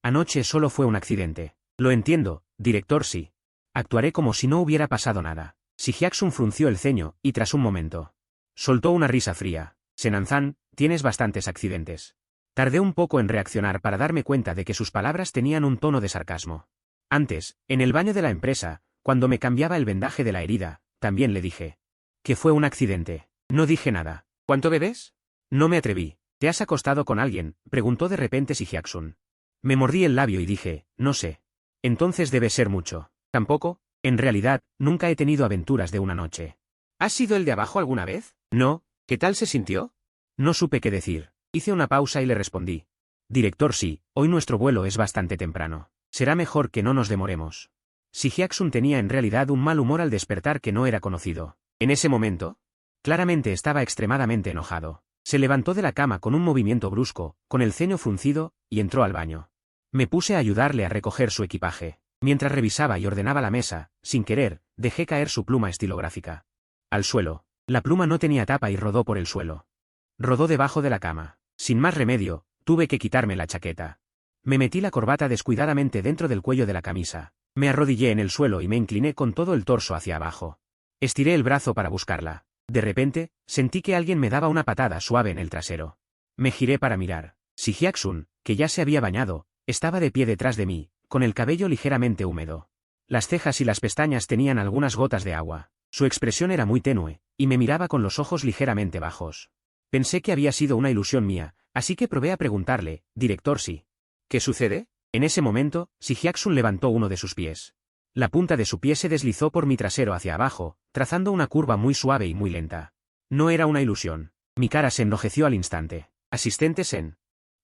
Anoche solo fue un accidente. Lo entiendo, director, sí. Actuaré como si no hubiera pasado nada. Si Hyaksun frunció el ceño, y tras un momento, soltó una risa fría. Senanzan, tienes bastantes accidentes. Tardé un poco en reaccionar para darme cuenta de que sus palabras tenían un tono de sarcasmo. Antes, en el baño de la empresa, cuando me cambiaba el vendaje de la herida, también le dije que fue un accidente. No dije nada. ¿Cuánto bebes? No me atreví. ¿Te has acostado con alguien?, preguntó de repente Si Hyaksun. Me mordí el labio y dije, no sé. Entonces debe ser mucho. ¿Tampoco? En realidad, nunca he tenido aventuras de una noche. ¿Has sido el de abajo alguna vez? No. ¿Qué tal se sintió? No supe qué decir. Hice una pausa y le respondí. Director, sí, hoy nuestro vuelo es bastante temprano. Será mejor que no nos demoremos. Si Hyaksun tenía en realidad un mal humor al despertar que no era conocido. En ese momento, claramente estaba extremadamente enojado. Se levantó de la cama con un movimiento brusco, con el ceño fruncido, y entró al baño. Me puse a ayudarle a recoger su equipaje. Mientras revisaba y ordenaba la mesa, sin querer, dejé caer su pluma estilográfica. Al suelo. La pluma no tenía tapa y rodó por el suelo. Rodó debajo de la cama. Sin más remedio, tuve que quitarme la chaqueta. Me metí la corbata descuidadamente dentro del cuello de la camisa. Me arrodillé en el suelo y me incliné con todo el torso hacia abajo. Estiré el brazo para buscarla. De repente, sentí que alguien me daba una patada suave en el trasero. Me giré para mirar. Si Hyaksun, que ya se había bañado, estaba de pie detrás de mí, con el cabello ligeramente húmedo. Las cejas y las pestañas tenían algunas gotas de agua. Su expresión era muy tenue, y me miraba con los ojos ligeramente bajos. Pensé que había sido una ilusión mía, así que probé a preguntarle, director, sí. ¿Qué sucede? En ese momento, Si Hyaksun levantó uno de sus pies. La punta de su pie se deslizó por mi trasero hacia abajo, trazando una curva muy suave y muy lenta. No era una ilusión. Mi cara se enrojeció al instante. Asistente Sen.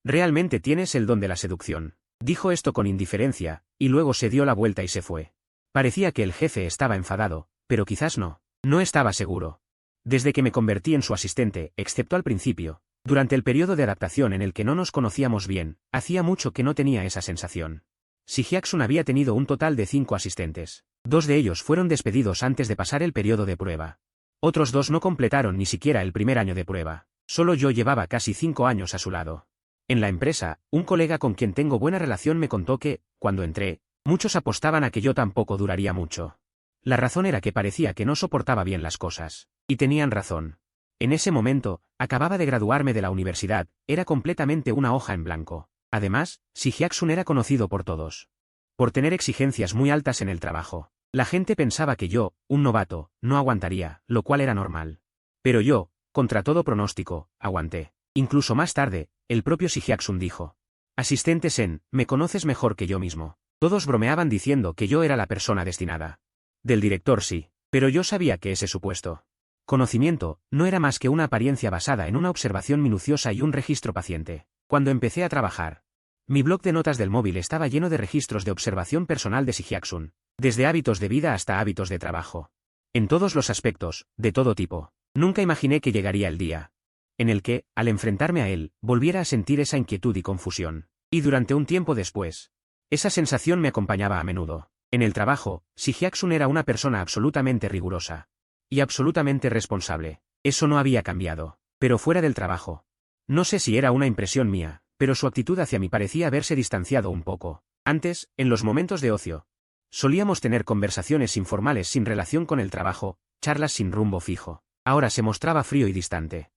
Realmente tienes el don de la seducción. Dijo esto con indiferencia, y luego se dio la vuelta y se fue. Parecía que el jefe estaba enfadado, pero quizás no. No estaba seguro. Desde que me convertí en su asistente, excepto al principio, durante el periodo de adaptación en el que no nos conocíamos bien, hacía mucho que no tenía esa sensación. Si Hyaksun había tenido un total de 5 asistentes. 2 de ellos fueron despedidos antes de pasar el periodo de prueba. Otros 2 no completaron ni siquiera el primer año de prueba. Solo yo llevaba casi 5 años a su lado. En la empresa, un colega con quien tengo buena relación me contó que, cuando entré, muchos apostaban a que yo tampoco duraría mucho. La razón era que parecía que no soportaba bien las cosas. Y tenían razón. En ese momento, acababa de graduarme de la universidad, era completamente una hoja en blanco. Además, Si Hyaksun era conocido por todos por tener exigencias muy altas en el trabajo. La gente pensaba que yo, un novato, no aguantaría, lo cual era normal. Pero yo, contra todo pronóstico, aguanté. Incluso más tarde, el propio Si Hyaksun dijo: Asistente Sen, me conoces mejor que yo mismo. Todos bromeaban diciendo que yo era la persona destinada. Del director sí, pero yo sabía que ese supuesto conocimiento no era más que una apariencia basada en una observación minuciosa y un registro paciente. Cuando empecé a trabajar, mi blog de notas del móvil estaba lleno de registros de observación personal de Si Hyaksun, desde hábitos de vida hasta hábitos de trabajo. En todos los aspectos, de todo tipo. Nunca imaginé que llegaría el día en el que, al enfrentarme a él, volviera a sentir esa inquietud y confusión. Y durante un tiempo después, esa sensación me acompañaba a menudo. En el trabajo, Si Hyaksun era una persona absolutamente rigurosa y absolutamente responsable. Eso no había cambiado. Pero fuera del trabajo, no sé si era una impresión mía, pero su actitud hacia mí parecía haberse distanciado un poco. Antes, en los momentos de ocio, solíamos tener conversaciones informales sin relación con el trabajo, charlas sin rumbo fijo. Ahora se mostraba frío y distante.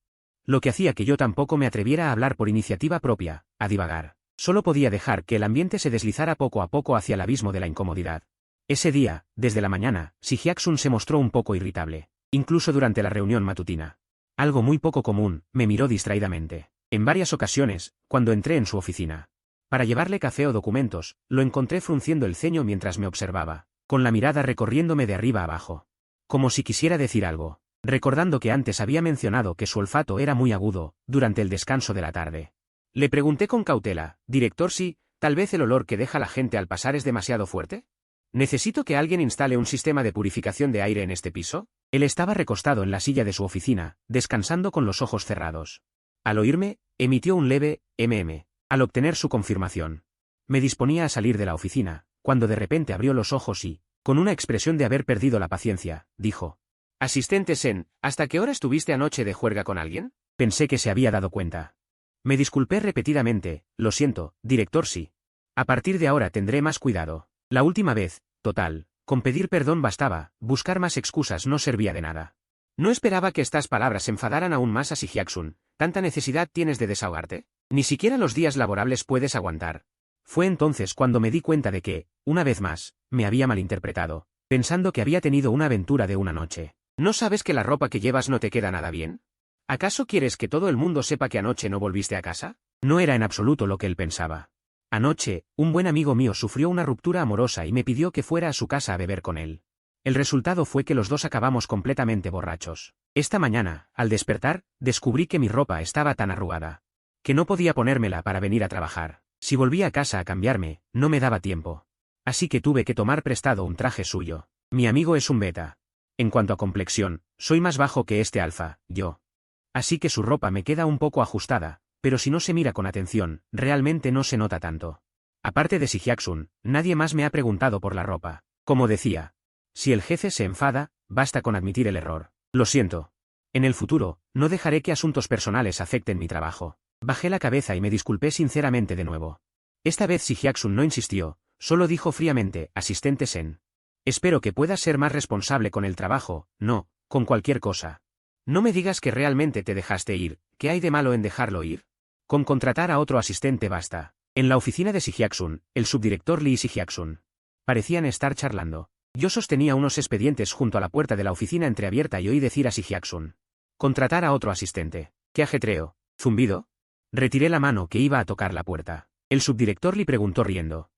Lo que hacía que yo tampoco me atreviera a hablar por iniciativa propia, a divagar. Solo podía dejar que el ambiente se deslizara poco a poco hacia el abismo de la incomodidad. Ese día, desde la mañana, Si Hyaksun se mostró un poco irritable. Incluso durante la reunión matutina. Algo muy poco común, me miró distraídamente. En varias ocasiones, cuando entré en su oficina para llevarle café o documentos, lo encontré frunciendo el ceño mientras me observaba, con la mirada recorriéndome de arriba a abajo. Como si quisiera decir algo, recordando que antes había mencionado que su olfato era muy agudo, durante el descanso de la tarde. Le pregunté con cautela: Director, sí, tal vez el olor que deja la gente al pasar es demasiado fuerte. ¿Necesito que alguien instale un sistema de purificación de aire en este piso? Él estaba recostado en la silla de su oficina, descansando con los ojos cerrados. Al oírme, emitió un leve mm. Al obtener su confirmación, me disponía a salir de la oficina, cuando de repente abrió los ojos y, con una expresión de haber perdido la paciencia, dijo: Asistente Sen, ¿hasta qué hora estuviste anoche de juerga con alguien? Pensé que se había dado cuenta. Me disculpé repetidamente: Lo siento, director, sí. A partir de ahora tendré más cuidado. La última vez, total, con pedir perdón bastaba, buscar más excusas no servía de nada. No esperaba que estas palabras enfadaran aún más a Si Hyaksun. ¿Tanta necesidad tienes de desahogarte? Ni siquiera los días laborables puedes aguantar. Fue entonces cuando me di cuenta de que, una vez más, me había malinterpretado, pensando que había tenido una aventura de una noche. ¿No sabes que la ropa que llevas no te queda nada bien? ¿Acaso quieres que todo el mundo sepa que anoche no volviste a casa? No era en absoluto lo que él pensaba. Anoche, un buen amigo mío sufrió una ruptura amorosa y me pidió que fuera a su casa a beber con él. El resultado fue que los dos acabamos completamente borrachos. Esta mañana, al despertar, descubrí que mi ropa estaba tan arrugada que no podía ponérmela para venir a trabajar. Si volvía a casa a cambiarme, no me daba tiempo. Así que tuve que tomar prestado un traje suyo. Mi amigo es un beta. En cuanto a complexión, soy más bajo que este alfa, yo. Así que su ropa me queda un poco ajustada, pero si no se mira con atención, realmente no se nota tanto. Aparte de Si Hyaksun, nadie más me ha preguntado por la ropa. Como decía, si el jefe se enfada, basta con admitir el error. Lo siento. En el futuro, no dejaré que asuntos personales afecten mi trabajo. Bajé la cabeza y me disculpé sinceramente de nuevo. Esta vez Si Hyaksun no insistió, solo dijo fríamente: Asistente Sen. Espero que puedas ser más responsable con el trabajo, no, con cualquier cosa. No me digas que realmente te dejaste ir. ¿Qué hay de malo en dejarlo ir? Con contratar a otro asistente basta. En la oficina de Si Hyaksun, el subdirector Lee y Si Hyaksun parecían estar charlando. Yo sostenía unos expedientes junto a la puerta de la oficina entreabierta y oí decir a Si Hyaksun: contratar a otro asistente. ¿Qué ajetreo? ¿Zumbido? Retiré la mano que iba a tocar la puerta. El subdirector Lee preguntó riendo: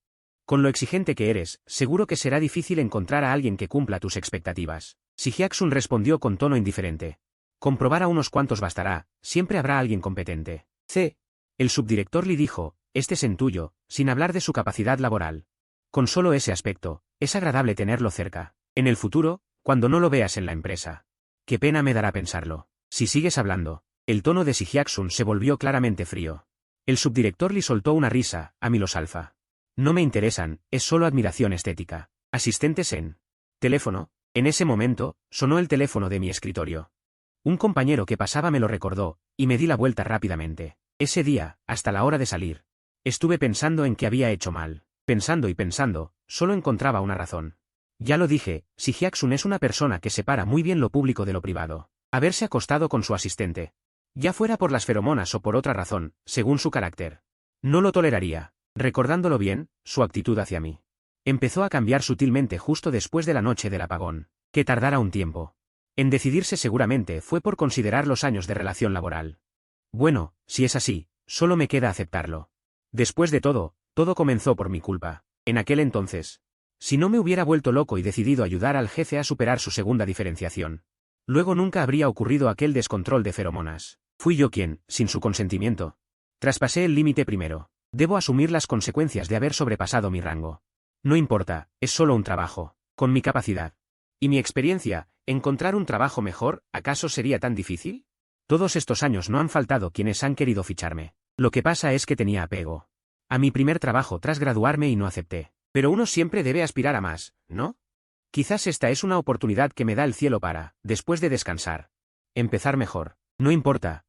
con lo exigente que eres, seguro que será difícil encontrar a alguien que cumpla tus expectativas. Si Hyaksun respondió con tono indiferente: comprobar a unos cuantos bastará, siempre habrá alguien competente. El subdirector Lee dijo: este es en tuyo, sin hablar de su capacidad laboral. Con solo ese aspecto, es agradable tenerlo cerca. En el futuro, cuando no lo veas en la empresa. Qué pena me dará pensarlo. Si sigues hablando. El tono de Si Hyaksun se volvió claramente frío. El subdirector Lee soltó una risa: a mí los alfa no me interesan, es solo admiración estética. Asistente Sen. Teléfono. En ese momento, sonó el teléfono de mi escritorio. Un compañero que pasaba me lo recordó, y me di la vuelta rápidamente. Ese día, hasta la hora de salir, estuve pensando en que había hecho mal. Pensando y pensando, solo encontraba una razón. Ya lo dije, Si Hyaksun es una persona que separa muy bien lo público de lo privado. haberse acostado con su asistente. Ya fuera por las feromonas o por otra razón, según su carácter. No lo toleraría. Recordándolo bien, su actitud hacia mí empezó a cambiar sutilmente justo después de la noche del apagón. Que tardara un tiempo en decidirse seguramente fue por considerar los años de relación laboral. Bueno, si es así, solo me queda aceptarlo. Después de todo comenzó por mi culpa. En aquel entonces, si no me hubiera vuelto loco y decidido ayudar al jefe a superar su segunda diferenciación, luego nunca habría ocurrido aquel descontrol de feromonas. Fui yo quien, sin su consentimiento, traspasé el límite primero. Debo asumir las consecuencias de haber sobrepasado mi rango. No importa, es solo un trabajo. Con mi capacidad y mi experiencia, ¿encontrar un trabajo mejor, acaso sería tan difícil? Todos estos años no han faltado quienes han querido ficharme. Lo que pasa es que tenía apego a mi primer trabajo tras graduarme y no acepté. Pero uno siempre debe aspirar a más, ¿no? Quizás esta es una oportunidad que me da el cielo para, después de descansar, empezar mejor. No importa,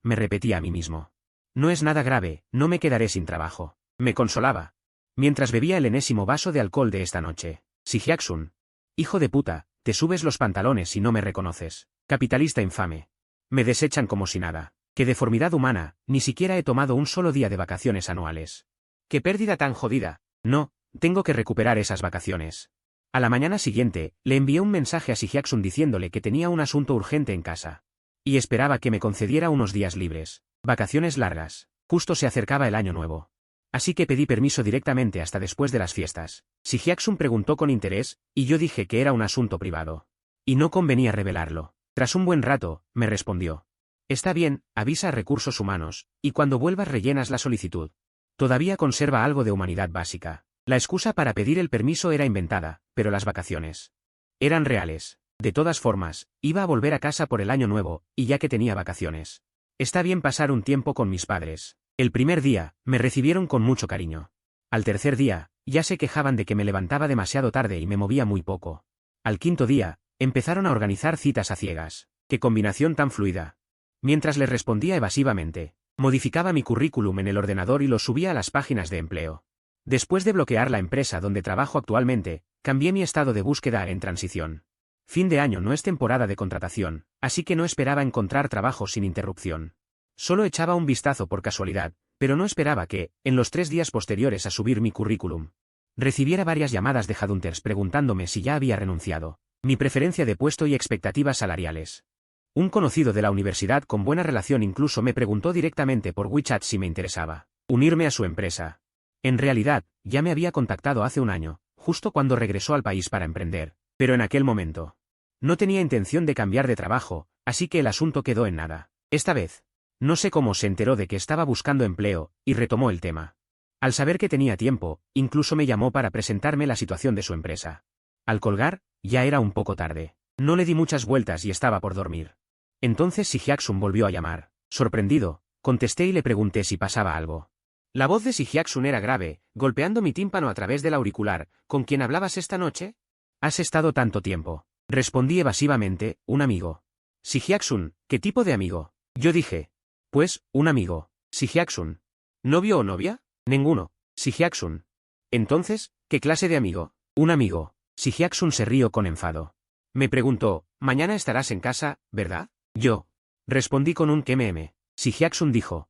me repetía a mí mismo. No es nada grave, no me quedaré sin trabajo. Me consolaba mientras bebía el enésimo vaso de alcohol de esta noche. Si Hyaksun, hijo de puta, te subes los pantalones y no me reconoces. Capitalista infame. Me desechan como si nada. Qué deformidad humana, ni siquiera he tomado un solo día de vacaciones anuales. Qué pérdida tan jodida. No, tengo que recuperar esas vacaciones. A la mañana siguiente, le envié un mensaje a Si Hyaksun diciéndole que tenía un asunto urgente en casa. Y esperaba que me concediera unos días libres. Vacaciones largas. Justo se acercaba el año nuevo. Así que pedí permiso directamente hasta después de las fiestas. Si Hyaksun preguntó con interés, y yo dije que era un asunto privado. Y no convenía revelarlo. Tras un buen rato, me respondió. Está bien, avisa a Recursos Humanos, y cuando vuelvas rellenas la solicitud. Todavía conserva algo de humanidad básica. La excusa para pedir el permiso era inventada, pero las vacaciones eran reales. De todas formas, iba a volver a casa por el año nuevo, y ya que tenía vacaciones. Está bien pasar un tiempo con mis padres. El primer día, me recibieron con mucho cariño. Al tercer día, ya se quejaban de que me levantaba demasiado tarde y me movía muy poco. Al quinto día, empezaron a organizar citas a ciegas. ¡Qué combinación tan fluida! Mientras les respondía evasivamente, modificaba mi currículum en el ordenador y lo subía a las páginas de empleo. Después de bloquear la empresa donde trabajo actualmente, cambié mi estado de búsqueda en transición. Fin de año no es temporada de contratación, así que no esperaba encontrar trabajo sin interrupción. Solo echaba un vistazo por casualidad, pero no esperaba que, en los 3 días posteriores a subir mi currículum, recibiera varias llamadas de headhunters preguntándome si ya había renunciado, mi preferencia de puesto y expectativas salariales. Un conocido de la universidad con buena relación incluso me preguntó directamente por WeChat si me interesaba unirme a su empresa. En realidad, ya me había contactado hace un año, justo cuando regresó al país para emprender, pero en aquel momento no tenía intención de cambiar de trabajo, así que el asunto quedó en nada. Esta vez, no sé cómo se enteró de que estaba buscando empleo, y retomó el tema. Al saber que tenía tiempo, incluso me llamó para presentarme la situación de su empresa. Al colgar, ya era un poco tarde. No le di muchas vueltas y estaba por dormir. Entonces Si Hyaksun volvió a llamar. Sorprendido, contesté y le pregunté si pasaba algo. La voz de Si Hyaksun era grave, golpeando mi tímpano a través del auricular. ¿Con quién hablabas esta noche? ¿Has estado tanto tiempo? Respondí evasivamente, un amigo. Si Hyaksun, ¿qué tipo de amigo? Yo dije. Pues, un amigo. Si Hyaksun. ¿Novio o novia? Ninguno. Si Hyaksun. Entonces, ¿qué clase de amigo? Un amigo. Si Hyaksun se rió con enfado. Me preguntó, mañana estarás en casa, ¿verdad? Yo respondí con un QMM. Si Hyaksun dijo.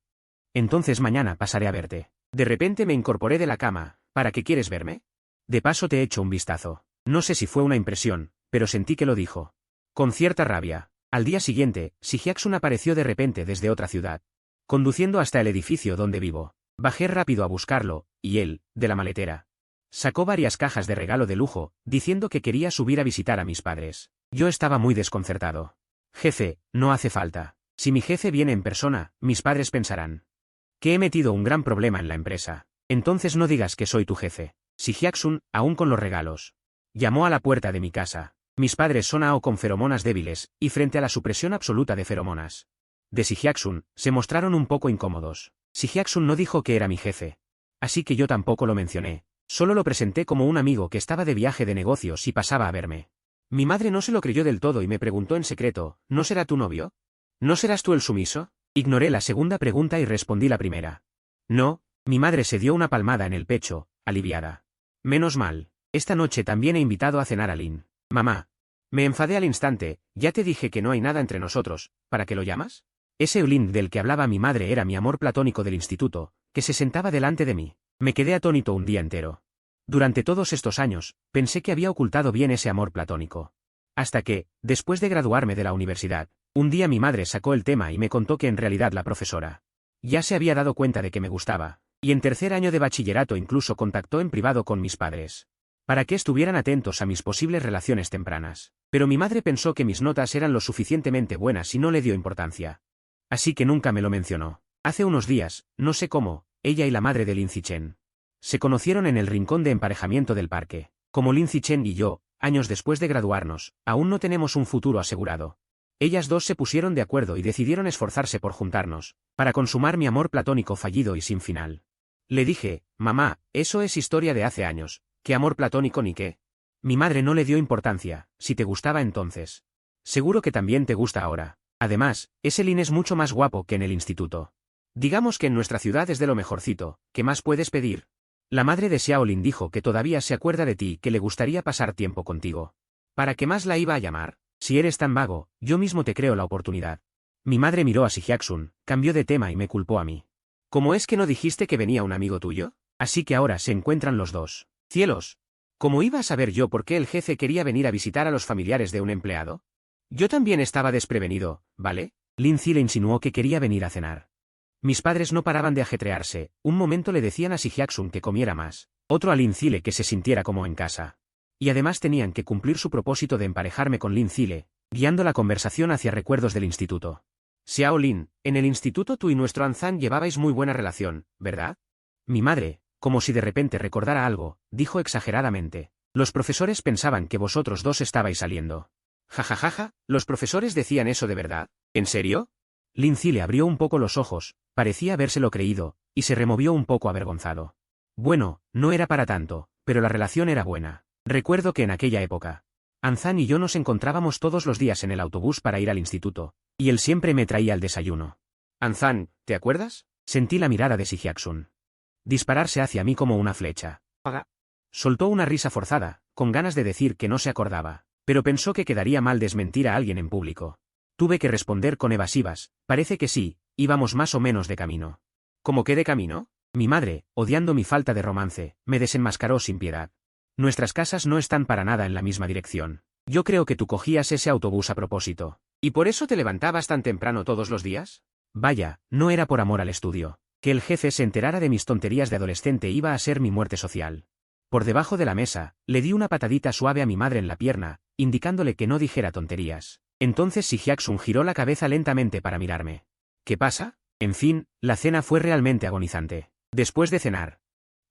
Entonces mañana pasaré a verte. De repente me incorporé de la cama. ¿Para qué quieres verme? De paso te echo un vistazo. No sé si fue una impresión, pero sentí que lo dijo. Con cierta rabia. Al día siguiente, Si Hyaksun apareció de repente desde otra ciudad, conduciendo hasta el edificio donde vivo. Bajé rápido a buscarlo, y él, de la maletera, sacó varias cajas de regalo de lujo, diciendo que quería subir a visitar a mis padres. Yo estaba muy desconcertado. Jefe, no hace falta. Si mi jefe viene en persona, mis padres pensarán que he metido un gran problema en la empresa. Entonces no digas que soy tu jefe. Si Hyaksun, aún con los regalos, llamó a la puerta de mi casa. Mis padres son AO con feromonas débiles, y frente a la supresión absoluta de feromonas de Si Hyaksun, se mostraron un poco incómodos. Si Hyaksun no dijo que era mi jefe. Así que yo tampoco lo mencioné. Solo lo presenté como un amigo que estaba de viaje de negocios y pasaba a verme. Mi madre no se lo creyó del todo y me preguntó en secreto, ¿no será tu novio? ¿No serás tú el sumiso? Ignoré la segunda pregunta y respondí la primera. No, mi madre se dio una palmada en el pecho, aliviada. Menos mal, esta noche también he invitado a cenar a Lin. Mamá. Me enfadé al instante. Ya te dije que no hay nada entre nosotros, ¿para qué lo llamas? Ese Olin del que hablaba mi madre era mi amor platónico del instituto, que se sentaba delante de mí. Me quedé atónito un día entero. Durante todos estos años, pensé que había ocultado bien ese amor platónico. Hasta que, después de graduarme de la universidad, un día mi madre sacó el tema y me contó que en realidad la profesora ya se había dado cuenta de que me gustaba, y en tercer año de bachillerato incluso contactó en privado con mis padres, para que estuvieran atentos a mis posibles relaciones tempranas. Pero mi madre pensó que mis notas eran lo suficientemente buenas y no le dio importancia. Así que nunca me lo mencionó. Hace unos días, no sé cómo, ella y la madre de Lin Zichen se conocieron en el rincón de emparejamiento del parque. Como Lin Zichen y yo, años después de graduarnos, aún no tenemos un futuro asegurado. Ellas dos se pusieron de acuerdo y decidieron esforzarse por juntarnos, para consumar mi amor platónico fallido y sin final. Le dije, mamá, eso es historia de hace años, ¿qué amor platónico ni qué? Mi madre no le dio importancia, si te gustaba entonces. Seguro que también te gusta ahora. Además, ese Lin es mucho más guapo que en el instituto. Digamos que en nuestra ciudad es de lo mejorcito, ¿qué más puedes pedir? La madre de Xiaolin dijo que todavía se acuerda de ti y que le gustaría pasar tiempo contigo. ¿Para qué más la iba a llamar? Si eres tan vago, yo mismo te creo la oportunidad. Mi madre miró a Si Hyaksun, cambió de tema y me culpó a mí. ¿Cómo es que no dijiste que venía un amigo tuyo? Así que ahora se encuentran los dos. ¡Cielos! ¿Cómo iba a saber yo por qué el jefe quería venir a visitar a los familiares de un empleado? Yo también estaba desprevenido, ¿vale? Lin Zi le insinuó que quería venir a cenar. Mis padres no paraban de ajetrearse, un momento le decían a Si Hyaksun que comiera más, otro a Lin Zile que se sintiera como en casa. Y además tenían que cumplir su propósito de emparejarme con Lin Zile, guiando la conversación hacia recuerdos del instituto. Xiao Lin, en el instituto tú y nuestro Anzan llevabais muy buena relación, ¿verdad? Mi madre, como si de repente recordara algo, dijo exageradamente. Los profesores pensaban que vosotros dos estabais saliendo. Jajajaja, ¿los profesores decían eso de verdad? ¿En serio? Lin Zile abrió un poco los ojos, parecía habérselo creído, y se removió un poco avergonzado. Bueno, no era para tanto, pero la relación era buena. Recuerdo que en aquella época, Anzan y yo nos encontrábamos todos los días en el autobús para ir al instituto, y él siempre me traía el desayuno. Anzan, ¿te acuerdas? Sentí la mirada de Si Hyaksun dispararse hacia mí como una flecha. Soltó una risa forzada, con ganas de decir que no se acordaba, pero pensó que quedaría mal desmentir a alguien en público. Tuve que responder con evasivas, parece que sí, íbamos más o menos de camino. ¿Cómo que de camino? Mi madre, odiando mi falta de romance, me desenmascaró sin piedad. Nuestras casas no están para nada en la misma dirección. Yo creo que tú cogías ese autobús a propósito. ¿Y por eso te levantabas tan temprano todos los días? Vaya, no era por amor al estudio. Que el jefe se enterara de mis tonterías de adolescente iba a ser mi muerte social. Por debajo de la mesa, le di una patadita suave a mi madre en la pierna, indicándole que no dijera tonterías. Entonces Si Hyaksun giró la cabeza lentamente para mirarme. ¿Qué pasa? En fin, la cena fue realmente agonizante. Después de cenar,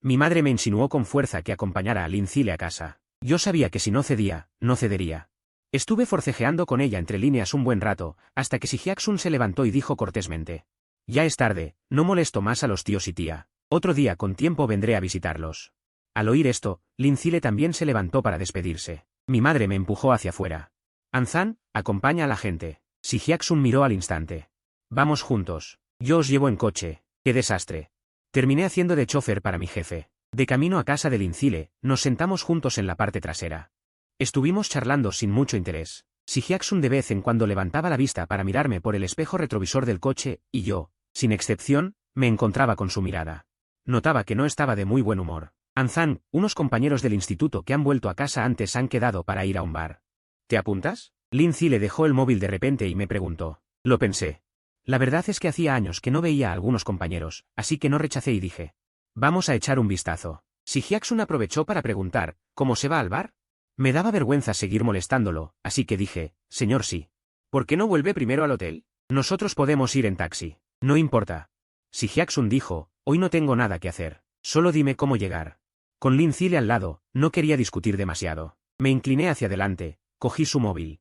mi madre me insinuó con fuerza que acompañara a Lin Zile a casa. Yo sabía que si no cedía, no cedería. Estuve forcejeando con ella entre líneas un buen rato, hasta que Si Hyaksun se levantó y dijo cortésmente. Ya es tarde, no molesto más a los tíos y tía. Otro día con tiempo vendré a visitarlos. Al oír esto, Lin Zile también se levantó para despedirse. Mi madre me empujó hacia afuera. Anzan, acompaña a la gente. Si Hyaksun miró al instante. Vamos juntos. Yo os llevo en coche. ¡Qué desastre! Terminé haciendo de chofer para mi jefe. De camino a casa de Lin Zile, nos sentamos juntos en la parte trasera. Estuvimos charlando sin mucho interés. Si Hyaksun de vez en cuando levantaba la vista para mirarme por el espejo retrovisor del coche, y yo, sin excepción, me encontraba con su mirada. Notaba que no estaba de muy buen humor. Anzan, unos compañeros del instituto que han vuelto a casa antes han quedado para ir a un bar. ¿Te apuntas? Lin Zile dejó el móvil de repente y me preguntó. Lo pensé. La verdad es que hacía años que no veía a algunos compañeros, así que no rechacé y dije. Vamos a echar un vistazo. Si Hyaksun aprovechó para preguntar, ¿cómo se va al bar? Me daba vergüenza seguir molestándolo, así que dije, señor sí. ¿Por qué no vuelve primero al hotel? Nosotros podemos ir en taxi. No importa. Si Hyaksun dijo, hoy no tengo nada que hacer. Solo dime cómo llegar. Con Lin Zile al lado, no quería discutir demasiado. Me incliné hacia adelante, cogí su móvil.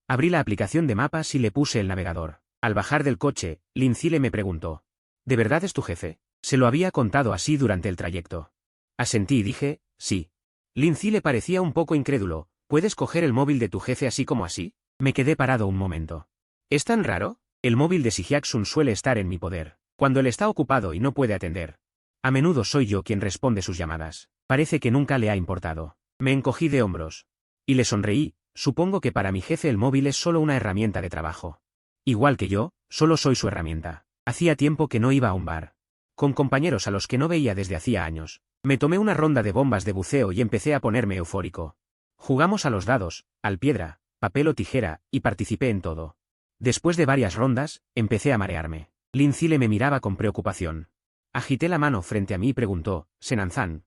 Abrí la aplicación de mapas y le puse el navegador. Al bajar del coche, Lin Zile me preguntó. ¿De verdad es tu jefe? Se lo había contado así durante el trayecto. Asentí y dije, sí. Lin Zile parecía un poco incrédulo. ¿Puedes coger el móvil de tu jefe así como así? Me quedé parado un momento. ¿Es tan raro? El móvil de Si Hyaksun suele estar en mi poder, cuando él está ocupado y no puede atender. A menudo soy yo quien responde sus llamadas. Parece que nunca le ha importado. Me encogí de hombros. Y le sonreí, supongo que para mi jefe el móvil es solo una herramienta de trabajo. Igual que yo, solo soy su herramienta. Hacía tiempo que no iba a un bar. Con compañeros a los que no veía desde hacía años. Me tomé una ronda de bombas de buceo y empecé a ponerme eufórico. Jugamos a los dados, al piedra, papel o tijera, y participé en todo. Después de varias rondas, empecé a marearme. Linzile me miraba con preocupación. Agité la mano frente a mí y preguntó, Senanzan,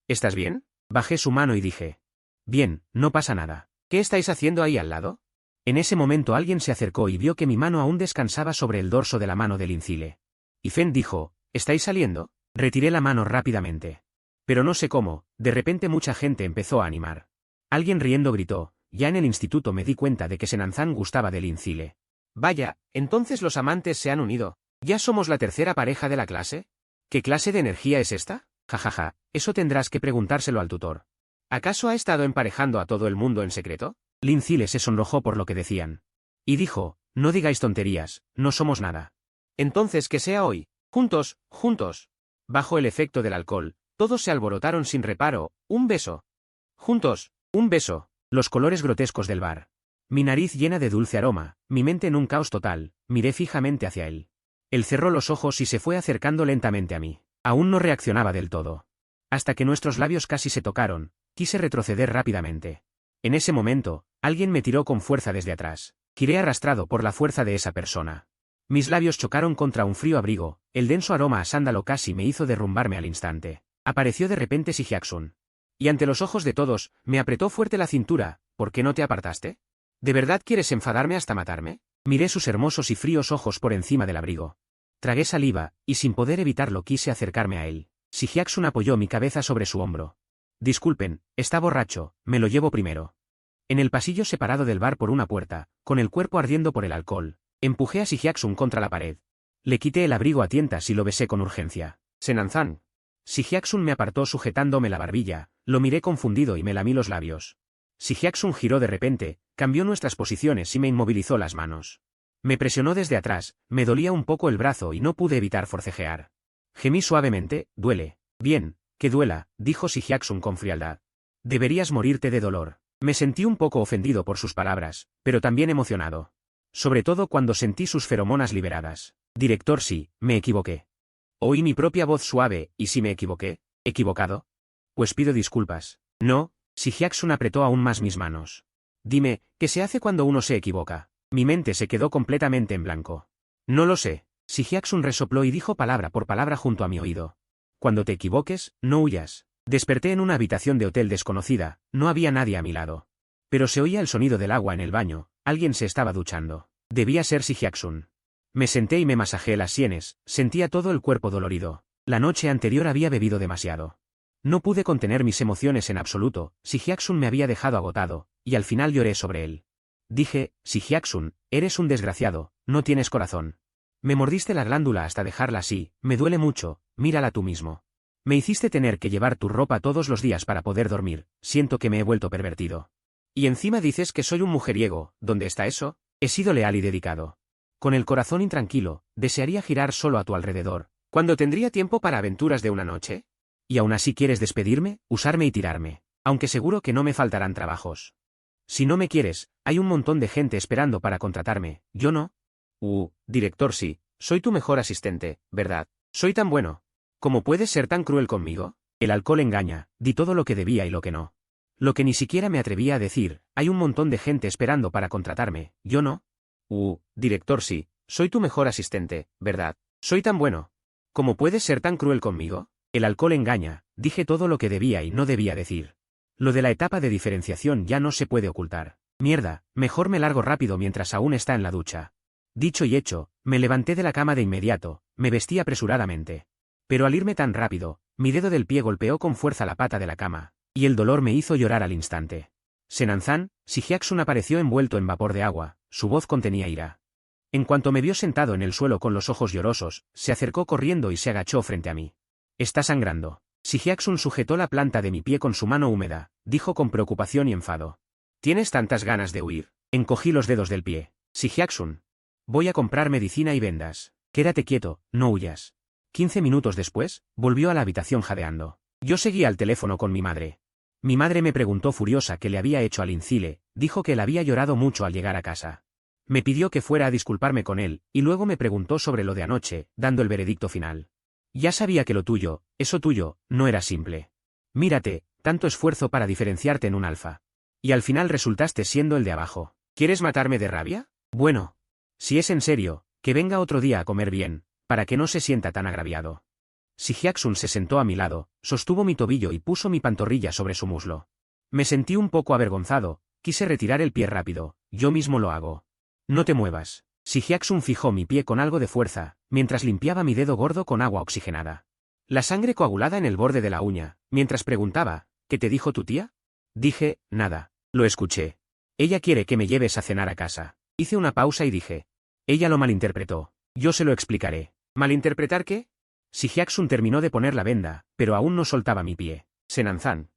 ¿estás bien? Bajé su mano y dije, bien, no pasa nada. ¿Qué estáis haciendo ahí al lado? En ese momento alguien se acercó y vio que mi mano aún descansaba sobre el dorso de la mano de Linzile. Y Fen dijo, ¿estáis saliendo? Retiré la mano rápidamente. Pero no sé cómo, de repente mucha gente empezó a animar. Alguien riendo gritó, ya en el instituto me di cuenta de que Senanzan gustaba de Linzile. Vaya, entonces los amantes se han unido. ¿Ya somos la tercera pareja de la clase? ¿Qué clase de energía es esta? Jajaja, eso tendrás que preguntárselo al tutor. ¿Acaso ha estado emparejando a todo el mundo en secreto? Linzile se sonrojó por lo que decían. Y dijo, no digáis tonterías, no somos nada. Entonces que sea hoy. Juntos, juntos. Bajo el efecto del alcohol, todos se alborotaron sin reparo, un beso. Juntos, un beso. Los colores grotescos del bar. Mi nariz llena de dulce aroma, mi mente en un caos total, miré fijamente hacia él. Él cerró los ojos y se fue acercando lentamente a mí. Aún no reaccionaba del todo. Hasta que nuestros labios casi se tocaron, quise retroceder rápidamente. En ese momento, alguien me tiró con fuerza desde atrás. Giré arrastrado por la fuerza de esa persona. Mis labios chocaron contra un frío abrigo, el denso aroma a sándalo casi me hizo derrumbarme al instante. Apareció de repente Sihyaksun. Y ante los ojos de todos, me apretó fuerte la cintura. ¿Por qué no te apartaste? ¿De verdad quieres enfadarme hasta matarme? Miré sus hermosos y fríos ojos por encima del abrigo. Tragué saliva, y sin poder evitarlo quise acercarme a él. Sihyaksun apoyó mi cabeza sobre su hombro. Disculpen, está borracho, me lo llevo primero. En el pasillo separado del bar por una puerta, con el cuerpo ardiendo por el alcohol, empujé a Sihyaksun contra la pared. Le quité el abrigo a tientas y lo besé con urgencia. Senanzan. Sihyaksun me apartó sujetándome la barbilla, lo miré confundido y me lamí los labios. Sihyaksun giró de repente, cambió nuestras posiciones y me inmovilizó las manos. Me presionó desde atrás, me dolía un poco el brazo y no pude evitar forcejear. Gemí suavemente, duele. Bien, que duela, dijo Sihyaksun con frialdad. Deberías morirte de dolor. Me sentí un poco ofendido por sus palabras, pero también emocionado. Sobre todo cuando sentí sus feromonas liberadas. Director, sí, me equivoqué. Oí mi propia voz suave, ¿y si me equivoqué? ¿Equivocado? Pues pido disculpas. No, Sihyaksun apretó aún más mis manos. Dime, ¿qué se hace cuando uno se equivoca? Mi mente se quedó completamente en blanco. No lo sé. Sihyaksun resopló y dijo palabra por palabra junto a mi oído. Cuando te equivoques, no huyas. Desperté en una habitación de hotel desconocida, no había nadie a mi lado. Pero se oía el sonido del agua en el baño, alguien se estaba duchando. Debía ser Sihyaksun. Me senté y me masajé las sienes, sentía todo el cuerpo dolorido. La noche anterior había bebido demasiado. No pude contener mis emociones en absoluto, Sihyaksun me había dejado agotado, y al final lloré sobre él. Dije, Sihyaksun, eres un desgraciado, no tienes corazón. Me mordiste la glándula hasta dejarla así, me duele mucho, mírala tú mismo. Me hiciste tener que llevar tu ropa todos los días para poder dormir, siento que me he vuelto pervertido. Y encima dices que soy un mujeriego, ¿dónde está eso? He sido leal y dedicado. Con el corazón intranquilo, desearía girar solo a tu alrededor. ¿Cuándo tendría tiempo para aventuras de una noche? ¿Y aún así quieres despedirme, usarme y tirarme? Aunque seguro que no me faltarán trabajos. Si no me quieres, hay un montón de gente esperando para contratarme, ¿yo no? Director, sí, soy tu mejor asistente, ¿verdad? Soy tan bueno. ¿Cómo puedes ser tan cruel conmigo? El alcohol engaña, di todo lo que debía y lo que no. Lo que ni siquiera me atrevía a decir, hay un montón de gente esperando para contratarme, ¿yo no? Director, sí, soy tu mejor asistente, ¿verdad? Soy tan bueno. ¿Cómo puedes ser tan cruel conmigo? El alcohol engaña, dije todo lo que debía y no debía decir. Lo de la etapa de diferenciación ya no se puede ocultar. Mierda, mejor me largo rápido mientras aún está en la ducha. Dicho y hecho, me levanté de la cama de inmediato, me vestí apresuradamente. Pero al irme tan rápido, mi dedo del pie golpeó con fuerza la pata de la cama, y el dolor me hizo llorar al instante. Senanzan, Sihyaksun apareció envuelto en vapor de agua, su voz contenía ira. En cuanto me vio sentado en el suelo con los ojos llorosos, se acercó corriendo y se agachó frente a mí. Está sangrando. Sihyaksun sujetó la planta de mi pie con su mano húmeda, dijo con preocupación y enfado. ¿Tienes tantas ganas de huir? Encogí los dedos del pie. Sihyaksun. Voy a comprar medicina y vendas. Quédate quieto, no huyas. 15 minutos después, volvió a la habitación jadeando. Yo seguía al teléfono con mi madre. Mi madre me preguntó furiosa qué le había hecho al incile, dijo que él había llorado mucho al llegar a casa. Me pidió que fuera a disculparme con él, y luego me preguntó sobre lo de anoche, dando el veredicto final. Ya sabía que lo tuyo, eso tuyo, no era simple. Mírate, tanto esfuerzo para diferenciarte en un alfa. Y al final resultaste siendo el de abajo. ¿Quieres matarme de rabia? Bueno. Si es en serio, que venga otro día a comer bien, para que no se sienta tan agraviado. Si Hyaksun se sentó a mi lado, sostuvo mi tobillo y puso mi pantorrilla sobre su muslo. Me sentí un poco avergonzado, quise retirar el pie rápido, yo mismo lo hago. No te muevas. Si Hyaksun fijó mi pie con algo de fuerza, mientras limpiaba mi dedo gordo con agua oxigenada. La sangre coagulada en el borde de la uña, mientras preguntaba, ¿qué te dijo tu tía? Dije, nada. Lo escuché. Ella quiere que me lleves a cenar a casa. Hice una pausa y dije. Ella lo malinterpretó. Yo se lo explicaré. ¿Malinterpretar qué? Si Hyaksun terminó de poner la venda, pero aún no soltaba mi pie. Senanzan.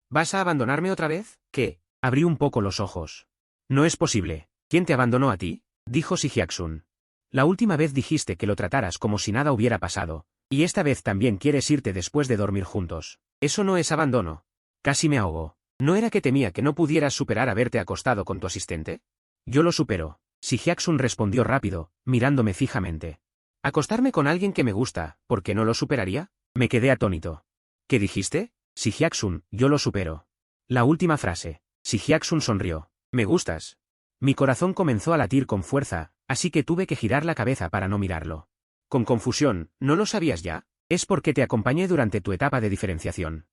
¿Vas a abandonarme otra vez? ¿Qué? Abrí un poco los ojos. No es posible. ¿Quién te abandonó a ti? Dijo Si Hyaksun. La última vez dijiste que lo trataras como si nada hubiera pasado, y esta vez también quieres irte después de dormir juntos. Eso no es abandono. Casi me ahogo. ¿No era que temía que no pudieras superar haberte acostado con tu asistente? Yo lo supero. Si Hyaksun respondió rápido, mirándome fijamente. ¿Acostarme con alguien que me gusta, por qué no lo superaría? Me quedé atónito. ¿Qué dijiste? Si Hyaksun, yo lo supero. La última frase. Si Hyaksun sonrió. ¿Me gustas? Mi corazón comenzó a latir con fuerza, así que tuve que girar la cabeza para no mirarlo. Con confusión, ¿no lo sabías ya? Es porque te acompañé durante tu etapa de diferenciación.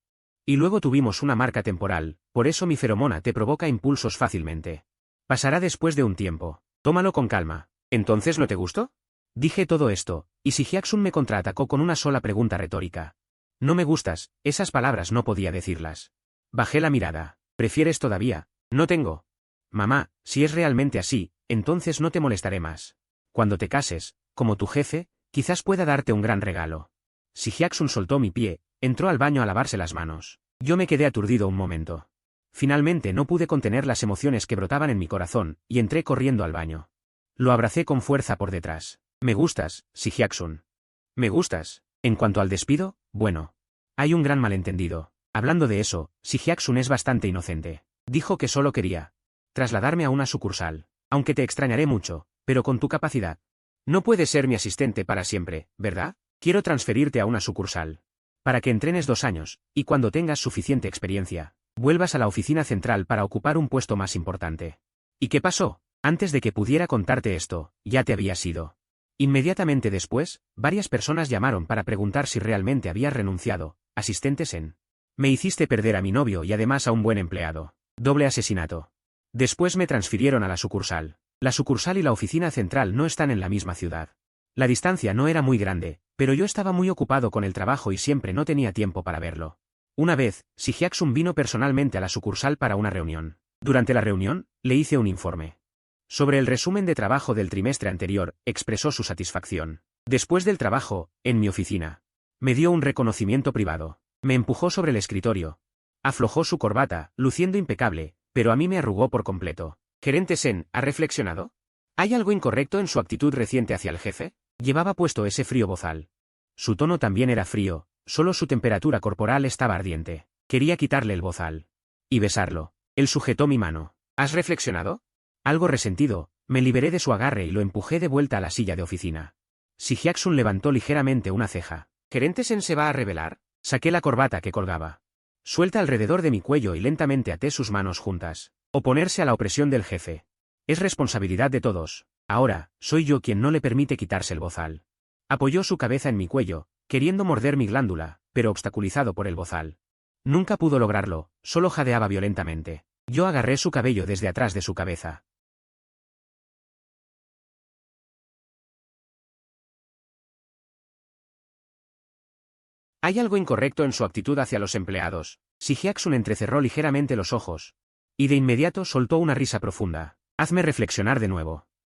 Y luego tuvimos una marca temporal, por eso mi feromona te provoca impulsos fácilmente. Pasará después de un tiempo. Tómalo con calma. ¿Entonces no te gustó? Dije todo esto, y si Hyaksun me contraatacó con una sola pregunta retórica. No me gustas, esas palabras no podía decirlas. Bajé la mirada. ¿Prefieres todavía? No tengo. Mamá, si es realmente así, entonces no te molestaré más. Cuando te cases, como tu jefe, quizás pueda darte un gran regalo. Si Hyaksun soltó mi pie, entró al baño a lavarse las manos. Yo me quedé aturdido un momento. Finalmente no pude contener las emociones que brotaban en mi corazón, y entré corriendo al baño. Lo abracé con fuerza por detrás. Me gustas, Si Hyaksun. Me gustas. En cuanto al despido, bueno. Hay un gran malentendido. Hablando de eso, Si Hyaksun es bastante inocente. Dijo que solo quería trasladarme a una sucursal. Aunque te extrañaré mucho, pero con tu capacidad. No puedes ser mi asistente para siempre, ¿verdad? Quiero transferirte a una sucursal. Para que entrenes 2 años, y cuando tengas suficiente experiencia, vuelvas a la oficina central para ocupar un puesto más importante. ¿Y qué pasó? Antes de que pudiera contarte esto, ya te habías ido. Inmediatamente después, varias personas llamaron para preguntar si realmente había renunciado. Asistentes en. Me hiciste perder a mi novio y además a un buen empleado. Doble asesinato. Después me transfirieron a la sucursal. La sucursal y la oficina central no están en la misma ciudad. La distancia no era muy grande, pero yo estaba muy ocupado con el trabajo y siempre no tenía tiempo para verlo. Una vez, Si Hyaksun vino personalmente a la sucursal para una reunión. Durante la reunión, le hice un informe. Sobre el resumen de trabajo del trimestre anterior, expresó su satisfacción. Después del trabajo, en mi oficina. Me dio un reconocimiento privado. Me empujó sobre el escritorio. Aflojó su corbata, luciendo impecable, pero a mí me arrugó por completo. Gerente Sen, ¿ha reflexionado? ¿Hay algo incorrecto en su actitud reciente hacia el jefe? Llevaba puesto ese frío bozal. Su tono también era frío, solo su temperatura corporal estaba ardiente. Quería quitarle el bozal. Y besarlo. Él sujetó mi mano. ¿Has reflexionado? Algo resentido, me liberé de su agarre y lo empujé de vuelta a la silla de oficina. Si Hyaksun levantó ligeramente una ceja. ¿Gerente Sen se va a revelar? Saqué la corbata que colgaba. Suelta alrededor de mi cuello y lentamente até sus manos juntas. Oponerse a la opresión del jefe. Es responsabilidad de todos. Ahora, soy yo quien no le permite quitarse el bozal. Apoyó su cabeza en mi cuello, queriendo morder mi glándula, pero obstaculizado por el bozal. Nunca pudo lograrlo, solo jadeaba violentamente. Yo agarré su cabello desde atrás de su cabeza. Hay algo incorrecto en su actitud hacia los empleados. Si Hyaksun entrecerró ligeramente los ojos. Y de inmediato soltó una risa profunda. Hazme reflexionar de nuevo.